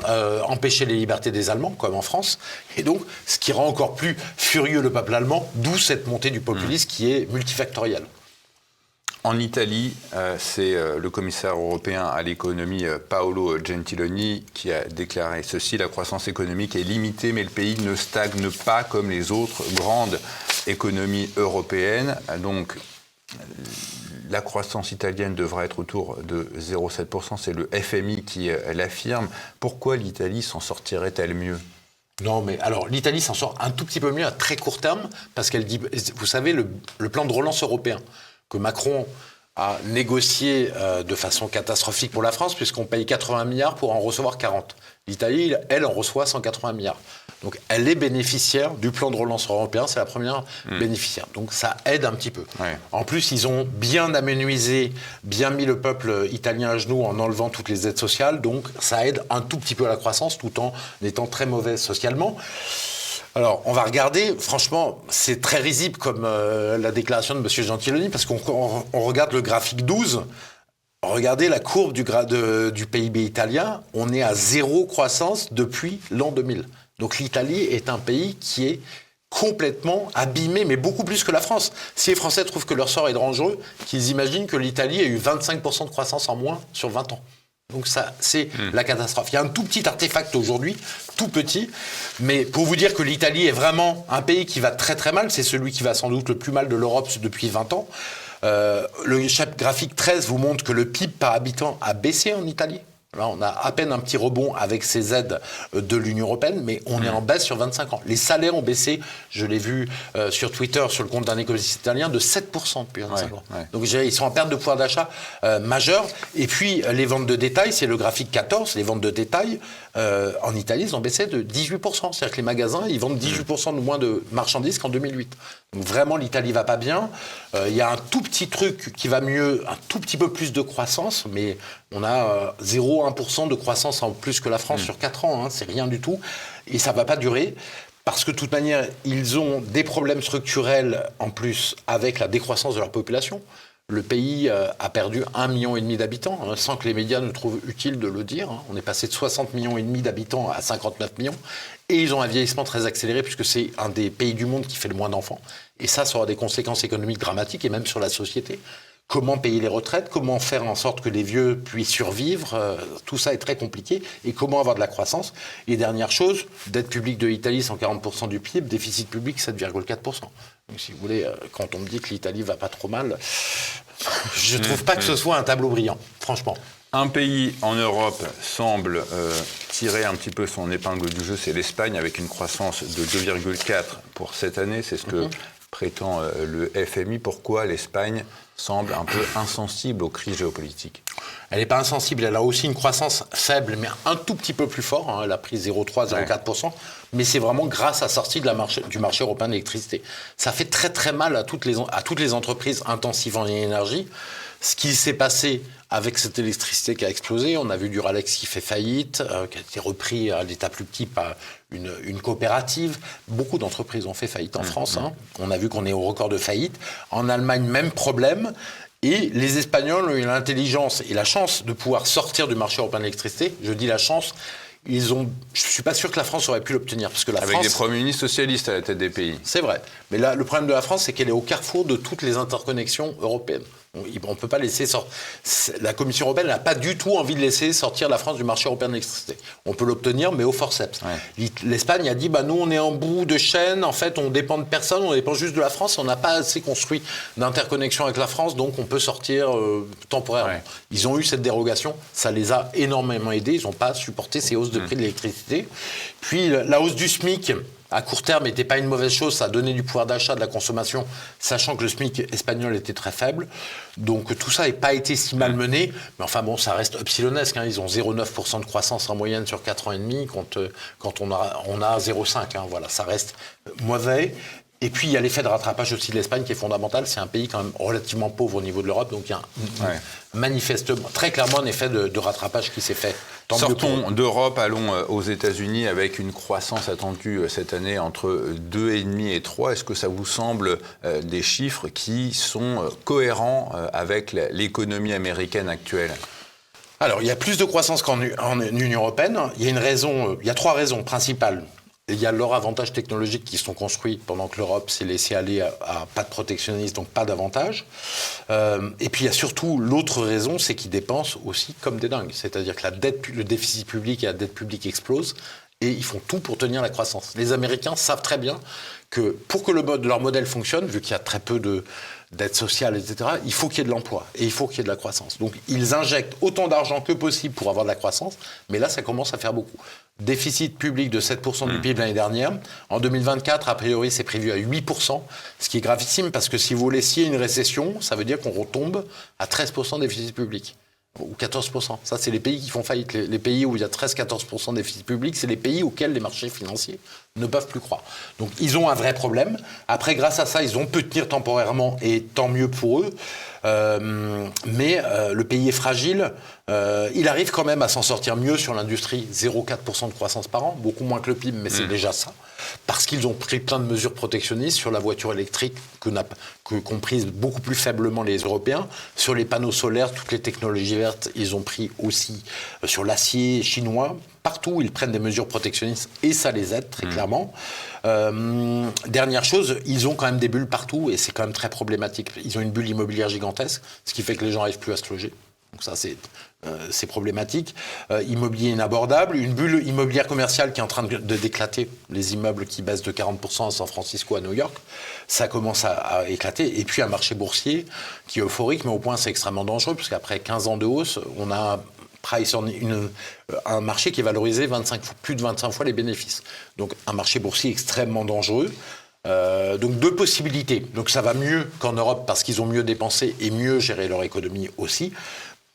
empêcher les libertés des Allemands, comme en France. Et donc, ce qui rend encore plus furieux le peuple allemand, d'où cette montée du populisme qui est multifactorielle. En Italie, c'est le commissaire européen à l'économie Paolo Gentiloni qui a déclaré ceci: la croissance économique est limitée, mais le pays ne stagne pas comme les autres grandes économies européennes. Donc, la croissance italienne devrait être autour de 0,7%. C'est le FMI qui l'affirme. Pourquoi l'Italie s'en sortirait-elle mieux ? Non, mais alors l'Italie s'en sort un tout petit peu mieux à très court terme parce qu'elle dit, vous savez, le plan de relance européen que Macron a négocié de façon catastrophique pour la France puisqu'on paye 80 milliards pour en recevoir 40. L'Italie, elle, en reçoit 180 milliards. Donc, elle est bénéficiaire du plan de relance européen. C'est la première bénéficiaire. Donc, ça aide un petit peu. Ouais. En plus, ils ont bien amenuisé, bien mis le peuple italien à genoux en enlevant toutes les aides sociales. Donc, ça aide un tout petit peu à la croissance tout en étant très mauvais socialement. Alors, on va regarder. Franchement, c'est très risible comme la déclaration de M. Gentiloni parce qu'on regarde le graphique 12. Regardez la courbe du PIB italien. On est à 0 croissance depuis l'an 2000. Donc l'Italie est un pays qui est complètement abîmé, mais beaucoup plus que la France. Si les Français trouvent que leur sort est dangereux, qu'ils imaginent que l'Italie a eu 25% de croissance en moins sur 20 ans. Donc ça, c'est la catastrophe. Il y a un tout petit artefact aujourd'hui, tout petit, mais pour vous dire que l'Italie est vraiment un pays qui va très très mal, c'est celui qui va sans doute le plus mal de l'Europe depuis 20 ans. Le chapitre graphique 13 vous montre que le PIB par habitant a baissé en Italie. Là, on a à peine un petit rebond avec ces aides de l'Union européenne, mais on est en baisse sur 25 ans. Les salaires ont baissé, je l'ai vu sur Twitter, sur le compte d'un économiste italien, de 7% depuis 25 ans. Ouais. Donc ils sont en perte de pouvoir d'achat majeure. Et puis les ventes de détail, c'est le graphique 14, les ventes de détail, en Italie, ils ont baissé de 18%. C'est-à-dire que les magasins, ils vendent 18% de moins de marchandises qu'en 2008. Donc vraiment, l'Italie va pas bien. Il y a un tout petit truc qui va mieux, un tout petit peu plus de croissance, mais on a 0,1% de croissance en plus que la France sur 4 ans. C'est rien du tout. Et ça va pas durer. Parce que de toute manière, ils ont des problèmes structurels en plus avec la décroissance de leur population. Le pays a perdu 1,5 million d'habitants, sans que les médias ne trouvent utile de le dire. On est passé de 60,5 millions d'habitants à 59 millions. Et ils ont un vieillissement très accéléré, puisque c'est un des pays du monde qui fait le moins d'enfants. Et ça aura des conséquences économiques dramatiques, et même sur la société. Comment payer les retraites, comment faire en sorte que les vieux puissent survivre, tout ça est très compliqué. Et comment avoir de la croissance. Et dernière chose, dette publique de l'Italie, 140% du PIB, déficit public, 7,4%. Donc si vous voulez, quand on me dit que l'Italie va pas trop mal, je trouve pas que ce soit un tableau brillant, franchement. Un pays en Europe semble tirer un petit peu son épingle du jeu, c'est l'Espagne, avec une croissance de 2,4 pour cette année. C'est ce que prétend le FMI. Pourquoi l'Espagne semble un peu insensible aux crises géopolitiques ? Elle n'est pas insensible, elle a aussi une croissance faible, mais un tout petit peu plus fort. Elle a pris 0,3, 0,4%. Mais c'est vraiment grâce à la sortie du marché européen de l'électricité. Ça fait très très mal à toutes les entreprises intensives en énergie. Ce qui s'est passé avec cette électricité qui a explosé, on a vu Duralex qui fait faillite, qui a été repris à l'état plus petit par une coopérative. Beaucoup d'entreprises ont fait faillite en France. On a vu qu'on est au record de faillite. En Allemagne, même problème. Et les Espagnols ont eu l'intelligence et la chance de pouvoir sortir du marché européen de l'électricité. Je dis la chance. Je ne suis pas sûr que la France aurait pu l'obtenir. Parce que Avec des premiers ministres socialistes à la tête des pays. C'est vrai. Mais là, le problème de la France, c'est qu'elle est au carrefour de toutes les interconnexions européennes. On ne peut pas laisser sortir. La Commission européenne n'a pas du tout envie de laisser sortir la France du marché européen de l'électricité. On peut l'obtenir, mais au forceps. Ouais. L'Espagne a dit, nous, on est en bout de chaîne. En fait, on dépend de personne. On dépend juste de la France. On n'a pas assez construit d'interconnexion avec la France, donc on peut sortir temporairement. Ouais. Ils ont eu cette dérogation. Ça les a énormément aidés. Ils n'ont pas supporté ces hausses de prix de l'électricité. Puis, la hausse du SMIC, à court terme, n'était pas une mauvaise chose. Ça a donné du pouvoir d'achat, de la consommation, sachant que le SMIC espagnol était très faible. Donc tout ça n'a pas été si mal mené. Mais enfin bon, ça reste epsilonesque. Ils ont 0,9% de croissance en moyenne sur 4 ans et demi, quand on a 0,5. Voilà, ça reste mauvais. Et puis, il y a l'effet de rattrapage aussi de l'Espagne qui est fondamental. C'est un pays quand même relativement pauvre au niveau de l'Europe. Donc, il y a manifestement, très clairement, un effet de rattrapage qui s'est fait. Sortons d'Europe, allons aux États-Unis avec une croissance attendue cette année entre 2,5 et 3. Est-ce que ça vous semble des chiffres qui sont cohérents avec l'économie américaine actuelle ? Alors, il y a plus de croissance qu'en Union européenne. Il y a 3 raisons principales. Il y a leurs avantages technologiques qui sont construits pendant que l'Europe s'est laissée aller à pas de protectionnisme, donc pas d'avantages. Et puis il y a surtout l'autre raison, c'est qu'ils dépensent aussi comme des dingues. C'est-à-dire que le déficit public et la dette publique explosent et ils font tout pour tenir la croissance. Les Américains savent très bien que pour que leur modèle fonctionne, vu qu'il y a très peu d'aide sociale, etc., il faut qu'il y ait de l'emploi et il faut qu'il y ait de la croissance. Donc ils injectent autant d'argent que possible pour avoir de la croissance, mais là ça commence à faire beaucoup. Déficit public de 7% du PIB l'année dernière. En 2024, a priori, c'est prévu à 8%, ce qui est gravissime parce que si vous laissiez une récession, ça veut dire qu'on retombe à 13% de déficit public. Ou 14%. Ça, c'est les pays qui font faillite. Les pays où il y a 13-14% de déficit public, c'est les pays auxquels les marchés financiers ne peuvent plus croire. Donc, ils ont un vrai problème. Après, grâce à ça, ils ont pu tenir temporairement et tant mieux pour eux. Mais le pays est fragile. Il arrive quand même à s'en sortir mieux sur l'industrie. 0,4% de croissance par an, beaucoup moins que le PIB, mais c'est déjà ça. Parce qu'ils ont pris plein de mesures protectionnistes sur la voiture électrique qu'ont prise beaucoup plus faiblement les Européens. Sur les panneaux solaires, toutes les technologies vertes, ils ont pris aussi sur l'acier chinois. Partout, ils prennent des mesures protectionnistes et ça les aide très clairement. Dernière chose, ils ont quand même des bulles partout et c'est quand même très problématique. Ils ont une bulle immobilière gigantesque, ce qui fait que les gens n'arrivent plus à se loger. Donc ça, c'est problématique. Immobilier inabordable, une bulle immobilière commerciale qui est en train de d'éclater, les immeubles qui baissent de 40% à San Francisco, à New York, ça commence à éclater. Et puis un marché boursier qui est euphorique, mais au point c'est extrêmement dangereux, parce qu'après 15 ans de hausse, on a un marché qui est valorisé plus de 25 fois les bénéfices. Donc un marché boursier extrêmement dangereux. Donc 2 possibilités. Donc ça va mieux qu'en Europe parce qu'ils ont mieux dépensé et mieux géré leur économie aussi.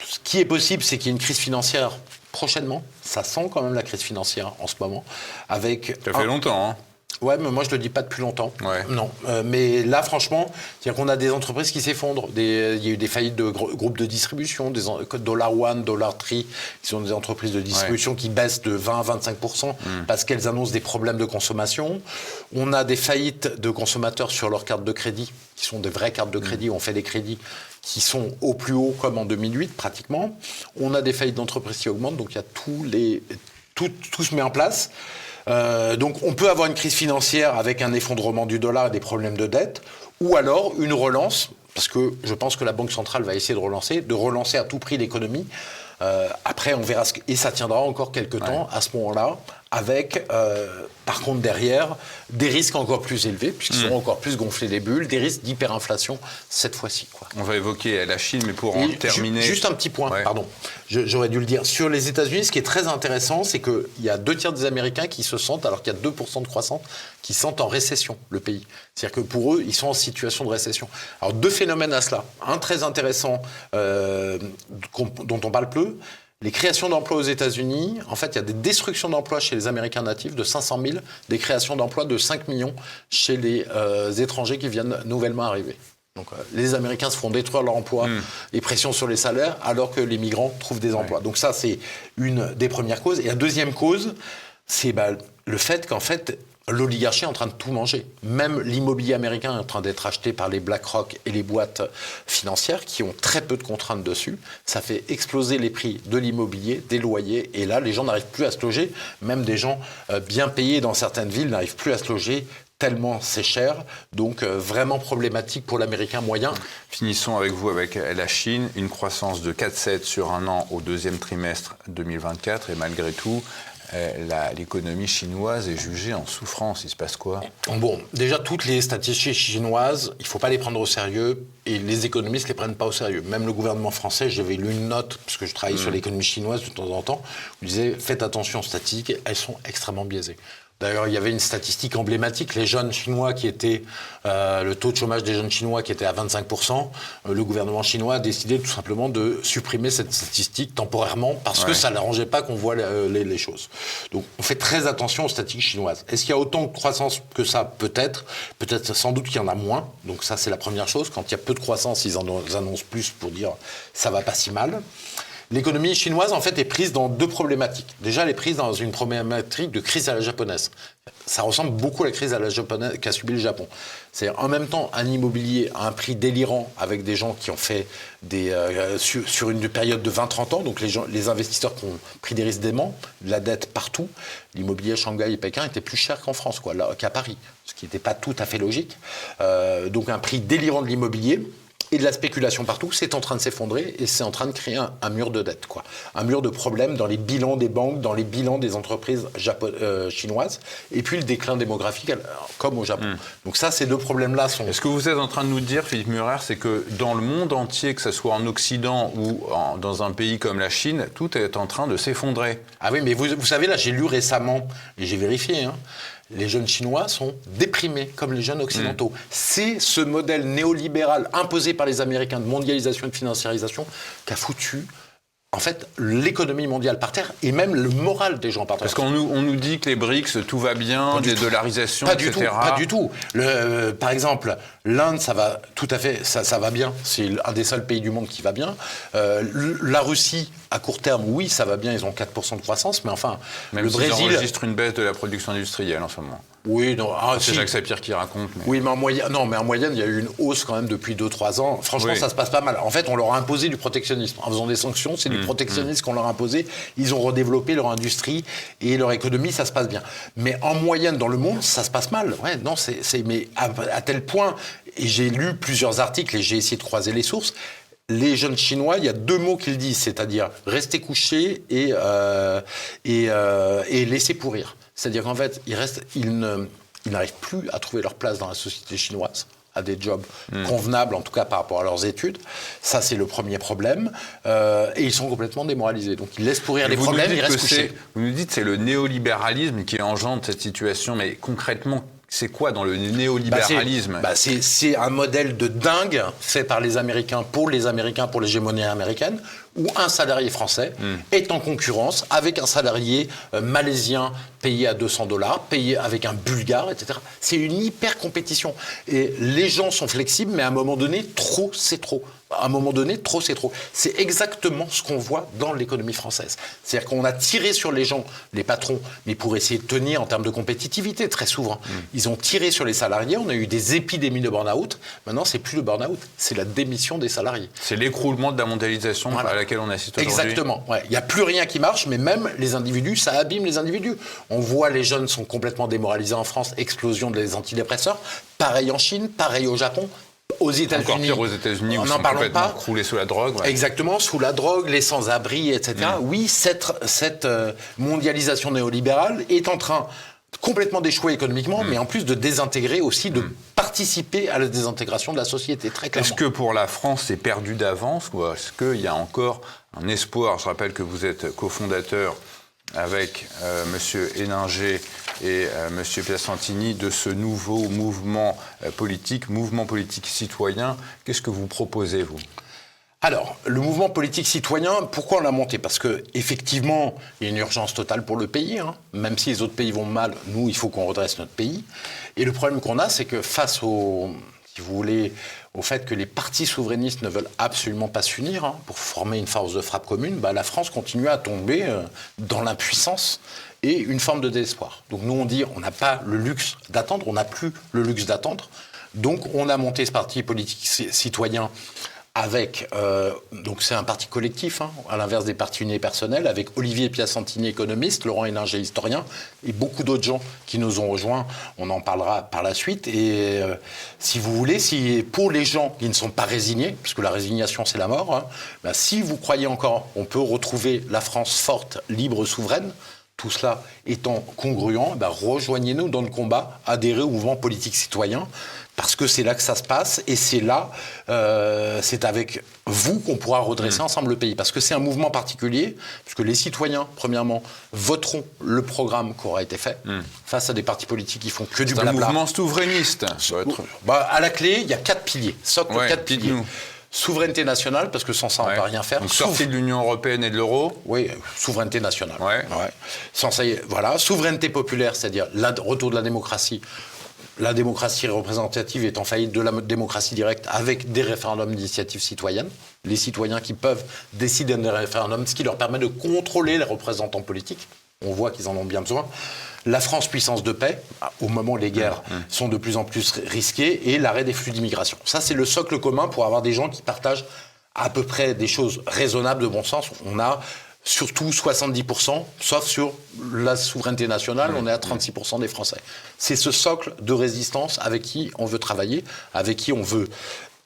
Ce qui est possible, c'est qu'il y ait une crise financière prochainement. Ça sent quand même la crise financière en ce moment. Ça fait longtemps, hein. Ouais, mais moi je le dis pas depuis longtemps. Ouais. Non, mais là franchement, c'est-à-dire qu'on a des entreprises qui s'effondrent. Il y a eu des faillites de groupes de distribution, des Dollar One, Dollar Tree, qui sont des entreprises de distribution qui baissent de 20 à 25% parce qu'elles annoncent des problèmes de consommation. On a des faillites de consommateurs sur leurs cartes de crédit, qui sont des vraies cartes de crédit. On fait des crédits qui sont au plus haut comme en 2008 pratiquement. On a des faillites d'entreprises qui augmentent, donc il y a tout se met en place. Donc on peut avoir une crise financière avec un effondrement du dollar et des problèmes de dette, ou alors une relance, parce que je pense que la Banque centrale va essayer de relancer à tout prix l'économie. Après, on verra et ça tiendra encore quelques temps à ce moment-là, avec, par contre, derrière, des risques encore plus élevés, puisqu'ils seront encore plus gonflés les bulles, des risques d'hyperinflation cette fois-ci. On va évoquer la Chine, mais pour en terminer... Juste un petit point, pardon, j'aurais dû le dire. Sur les États-Unis, ce qui est très intéressant, c'est qu'il y a 2 tiers des Américains qui se sentent, alors qu'il y a 2% de croissance, qui se sentent en récession, le pays. C'est-à-dire que pour eux, ils sont en situation de récession. Alors 2 phénomènes à cela. Un très intéressant, dont on parle peu, les créations d'emplois aux États-Unis, en fait, il y a des destructions d'emplois chez les Américains natifs de 500 000, des créations d'emplois de 5 millions chez les étrangers qui viennent nouvellement arriver. Donc, les Américains se font détruire leur emploi et pression sur les salaires, alors que les migrants trouvent des emplois. Donc ça, c'est une des premières causes. Et la deuxième cause, c'est le fait qu'en fait, l'oligarchie est en train de tout manger. Même l'immobilier américain est en train d'être acheté par les BlackRock et les boîtes financières qui ont très peu de contraintes dessus. Ça fait exploser les prix de l'immobilier, des loyers. Et là, les gens n'arrivent plus à se loger. Même des gens bien payés dans certaines villes n'arrivent plus à se loger tellement c'est cher, donc vraiment problématique pour l'Américain moyen. Finissons avec vous, avec la Chine, une croissance de 4,7 sur un an au deuxième trimestre 2024, et malgré tout, l'économie chinoise est jugée en souffrance. Il se passe quoi? Bon, déjà, toutes les statistiques chinoises, il ne faut pas les prendre au sérieux, et les économistes ne les prennent pas au sérieux. Même le gouvernement français, j'avais lu une note, parce que je travaille sur l'économie chinoise de temps en temps, où il disait, faites attention aux statistiques, elles sont extrêmement biaisées. D'ailleurs, il y avait une statistique emblématique, les jeunes chinois qui étaient, le taux de chômage des jeunes chinois qui était à 25%, le gouvernement chinois a décidé tout simplement de supprimer cette statistique temporairement parce que ça n'arrangeait pas qu'on voit les choses. Donc, on fait très attention aux statistiques chinoises. Est-ce qu'il y a autant de croissance que ça? Peut-être sans doute qu'il y en a moins. Donc ça, c'est la première chose. Quand il y a peu de croissance, ils en annoncent plus pour dire ça va pas si mal. L'économie chinoise, en fait, est prise dans deux problématiques. Déjà, elle est prise dans une problématique de crise à la japonaise. Ça ressemble beaucoup à la crise à la japonaise qu'a subi le Japon. C'est en même temps un immobilier à un prix délirant avec des gens qui ont fait sur une période de 20-30 ans, donc les investisseurs qui ont pris des risques déments, de la dette partout. L'immobilier à Shanghai et Pékin était plus cher qu'en France, qu'à Paris, ce qui n'était pas tout à fait logique. Donc un prix délirant de l'immobilier. Et de la spéculation partout, c'est en train de s'effondrer et c'est en train de créer un mur de dette, un mur de problèmes dans les bilans des banques, dans les bilans des entreprises chinoises, et puis le déclin démographique, comme au Japon. Donc ça, ces deux problèmes-là sont... Est-ce que vous êtes en train de nous dire, Philippe Murer, c'est que dans le monde entier, que ce soit en Occident ou dans un pays comme la Chine, tout est en train de s'effondrer? Ah oui, mais vous savez, là, j'ai lu récemment, et j'ai vérifié, les jeunes Chinois sont déprimés, comme les jeunes occidentaux. C'est ce modèle néolibéral imposé par les Américains de mondialisation et de financiarisation qu'a foutu, en fait, l'économie mondiale par terre et même le moral des gens par terre. Parce qu'on nous dit que les BRICS, tout va bien, dédollarisation, etc. Pas du tout. Par exemple, l'Inde, ça va tout à fait, ça va bien. C'est un des seuls pays du monde qui va bien. La Russie, à court terme, oui, ça va bien. Ils ont 4% de croissance, mais enfin, même le Brésil enregistre une baisse de la production industrielle en ce moment. Oui, non. C'est Jacques Sapir qui raconte. Mais... Oui, mais en moyenne, il y a eu une hausse quand même depuis 2-3 ans. Franchement, ça se passe pas mal. En fait, on leur a imposé du protectionnisme. En faisant des sanctions, c'est du protectionnisme qu'on leur a imposé. Ils ont redéveloppé leur industrie et leur économie, ça se passe bien. Mais en moyenne, dans le monde, ça se passe mal. Ouais, non, mais à tel point, et j'ai lu plusieurs articles et j'ai essayé de croiser les sources, les jeunes Chinois, il y a deux mots qu'ils disent, c'est-à-dire rester couché et laisser pourrir. C'est-à-dire qu'en fait, ils n'arrivent plus à trouver leur place dans la société chinoise, à des jobs convenables, en tout cas par rapport à leurs études. Ça, c'est le premier problème. Et ils sont complètement démoralisés. Donc, ils laissent pourrir les problèmes, ils restent couchés. Vous nous dites que c'est le néolibéralisme qui engendre cette situation, mais concrètement, c'est quoi dans le néolibéralisme? C'est un modèle de dingue fait par les Américains, pour l'hégémonie américaine, où un salarié français est en concurrence avec un salarié malaisien payé à $200, payé avec un Bulgare, etc. C'est une hyper compétition. Et les gens sont flexibles, mais à un moment donné, trop, c'est trop. À un moment donné, trop, c'est trop. C'est exactement ce qu'on voit dans l'économie française. C'est-à-dire qu'on a tiré sur les gens, les patrons, mais pour essayer de tenir en termes de compétitivité, très souvent. Ils ont tiré sur les salariés, on a eu des épidémies de burn-out. Maintenant, c'est plus le burn-out, c'est la démission des salariés. C'est l'écroulement de la mondialisation à laquelle on assiste aujourd'hui. Exactement. Ouais. Il n'y a plus rien qui marche, mais même les individus, ça abîme les individus. On voit les jeunes sont complètement démoralisés en France, explosion des antidépresseurs. Pareil en Chine, pareil au Japon. Aux États-Unis, encore pire aux États-Unis, où ils sont complètement croulés sous la drogue. Ouais. Exactement, sous la drogue, les sans-abri, etc. Oui, cette mondialisation néolibérale est en train complètement d'échouer économiquement, mais en plus de désintégrer aussi, de participer à la désintégration de la société, très clairement. Est-ce que pour la France, c'est perdu d'avance ou est-ce qu'il y a encore un espoir? Je rappelle que vous êtes cofondateur avec M. Héninger et M. Piacentini de ce nouveau mouvement politique citoyen. Qu'est-ce que vous proposez, vous? Alors, le mouvement politique citoyen, pourquoi on l'a monté? Parce qu'effectivement, il y a une urgence totale pour le pays. Même si les autres pays vont mal, nous, il faut qu'on redresse notre pays. Et le problème qu'on a, c'est que face au fait que les partis souverainistes ne veulent absolument pas s'unir pour former une force de frappe commune, la France continue à tomber dans l'impuissance et une forme de désespoir. Donc nous, on dit on n'a pas le luxe d'attendre, on n'a plus le luxe d'attendre. Donc on a monté ce parti politique citoyen avec, donc c'est un parti collectif, hein, à l'inverse des partis unipersonnels, avec Olivier Piacentini, économiste, Laurent Héninger, historien, et beaucoup d'autres gens qui nous ont rejoints. On en parlera par la suite. Et si vous voulez, si pour les gens qui ne sont pas résignés, puisque la résignation c'est la mort, hein, ben, si vous croyez encore, on peut retrouver la France forte, libre, souveraine. Tout cela étant congruent, ben rejoignez-nous dans le combat, adhérez au mouvement politique citoyen, parce que c'est là que ça se passe, et c'est là, c'est avec vous qu'on pourra redresser ensemble le pays. Parce que c'est un mouvement particulier, puisque les citoyens, premièrement, voteront le programme qui aura été fait, face à des partis politiques qui font que du blabla. C'est un mouvement souverainiste. Bah, à la clé, il y a 4 piliers, quatre piliers. Souveraineté nationale, parce que sans ça, on ne peut rien faire. Donc sortie de l'Union européenne et de l'euro. Oui, souveraineté nationale. Sans ça, voilà. Souveraineté populaire, c'est-à-dire retour de la démocratie. La démocratie représentative est en faillite de la démocratie directe avec des référendums d'initiative citoyenne. Les citoyens qui peuvent décider d'un référendum, ce qui leur permet de contrôler les représentants politiques. On voit qu'ils en ont bien besoin. La France puissance de paix, au moment où les guerres sont de plus en plus risquées, et l'arrêt des flux d'immigration. Ça, c'est le socle commun pour avoir des gens qui partagent à peu près des choses raisonnables de bon sens. On a surtout 70%, sauf sur la souveraineté nationale, on est à 36% des Français. C'est ce socle de résistance avec qui on veut travailler, avec qui on veut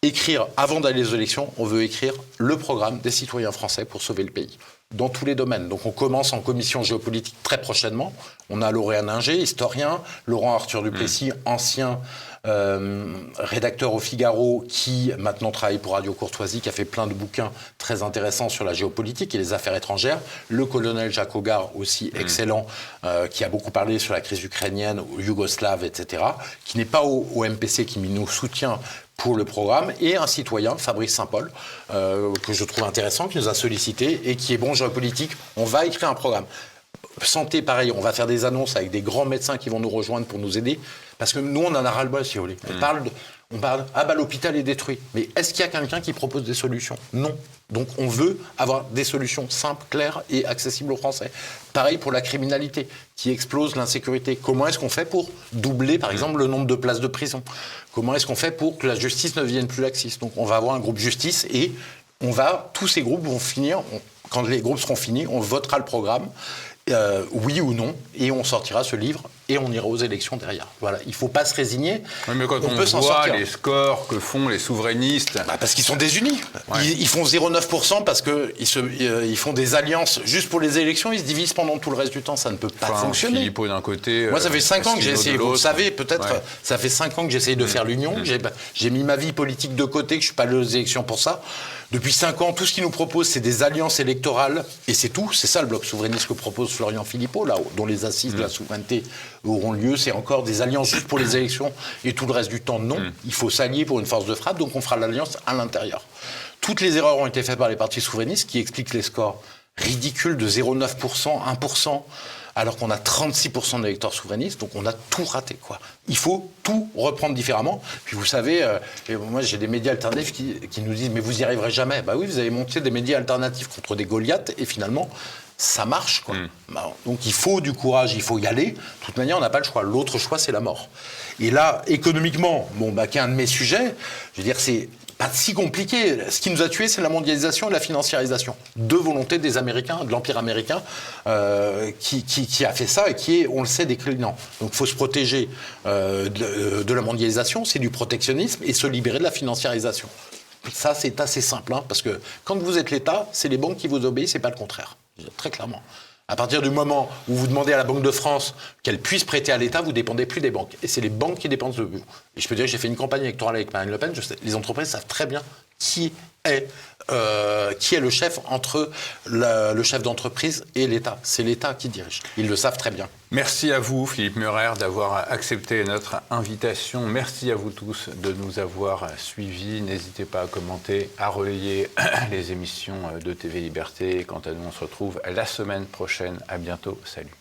écrire, avant d'aller aux élections, on veut écrire le programme des citoyens français pour sauver le pays. Dans tous les domaines. Donc on commence en commission géopolitique très prochainement. On a Laurent Héninger, historien, Laurent Arthur Duplessis, ancien rédacteur au Figaro, qui maintenant travaille pour Radio Courtoisie, qui a fait plein de bouquins très intéressants sur la géopolitique et les affaires étrangères. Le colonel Jacques Hogar, aussi excellent, qui a beaucoup parlé sur la crise ukrainienne, yougoslave, etc., qui n'est pas au MPC, qui nous soutient pour le programme, et un citoyen, Fabrice Saint-Paul, que je trouve intéressant, qui nous a sollicité et qui est bon géopolitique. On va écrire un programme. Santé, pareil, on va faire des annonces avec des grands médecins qui vont nous rejoindre pour nous aider, parce que nous, on en a ras-le-bol, si vous voulez. On parle, ah bah l'hôpital est détruit. Mais est-ce qu'il y a quelqu'un qui propose des solutions? Non. Donc on veut avoir des solutions simples, claires et accessibles aux Français. Pareil pour la criminalité, qui explose, l'insécurité. Comment est-ce qu'on fait pour doubler, par exemple, le nombre de places de prison? Comment est-ce qu'on fait pour que la justice ne devienne plus laxiste? Donc on va avoir un groupe justice et tous ces groupes vont finir, quand les groupes seront finis, on votera le programme. Oui ou non, et on sortira ce livre et on ira aux élections derrière. Voilà, il ne faut pas se résigner. Oui, mais quand on peut s'en voit sortir. les scores que font les souverainistes... Parce qu'ils sont désunis. Ouais. Ils font 0,9% parce qu'ils font des alliances juste pour les élections, ils se divisent pendant tout le reste du temps, ça ne peut pas fonctionner. Philippot d'un côté... Moi, ça fait 5 ans que j'ai essayé, vous le savez, Ouais. ça fait 5 ans que j'essaye de faire l'union, j'ai mis ma vie politique de côté, que je ne suis pas allé aux élections pour ça. Depuis 5 ans, tout ce qu'ils nous proposent, c'est des alliances électorales, et c'est tout. C'est ça le bloc souverainiste que propose Florian Philippot, là, dont les assises de la souveraineté auront lieu. C'est encore des alliances juste pour les élections, et tout le reste du temps, non. Il faut s'allier pour une force de frappe, donc on fera l'alliance à l'intérieur. Toutes les erreurs ont été faites par les partis souverainistes, qui expliquent les scores ridicules de 0,9%, 1%, alors qu'on a 36% d'électeurs souverainistes, donc on a tout raté, quoi. Il faut tout reprendre différemment. Puis vous savez, moi j'ai des médias alternatifs qui nous disent « mais vous n'y arriverez jamais ». Bah oui, vous avez monté des médias alternatifs contre des Goliaths, et finalement, ça marche, quoi. Bah, donc il faut du courage, il faut y aller. De toute manière, on n'a pas le choix. L'autre choix, c'est la mort. Et là, économiquement, qui est un de mes sujets, je veux dire, c'est pas si compliqué. Ce qui nous a tués, c'est la mondialisation et la financiarisation. Deux volontés des Américains, de l'Empire américain, qui a fait ça et qui est, on le sait, déclinant. Donc il faut se protéger de la mondialisation, c'est du protectionnisme, et se libérer de la financiarisation. Ça, c'est assez simple, hein, parce que quand vous êtes l'État, c'est les banques qui vous obéissent, et pas le contraire. Très clairement. À partir du moment où vous demandez à la Banque de France qu'elle puisse prêter à l'État, vous ne dépendez plus des banques. Et c'est les banques qui dépendent de vous. Et je peux dire que j'ai fait une campagne électorale avec Marine Le Pen. Les entreprises savent très bien qui est le chef entre le chef d'entreprise et l'État. C'est l'État qui dirige. Ils le savent très bien. Merci à vous, Philippe Murer, d'avoir accepté notre invitation. Merci à vous tous de nous avoir suivis. N'hésitez pas à commenter, à relayer les émissions de TV Liberté. Quant à nous, on se retrouve la semaine prochaine. À bientôt. Salut.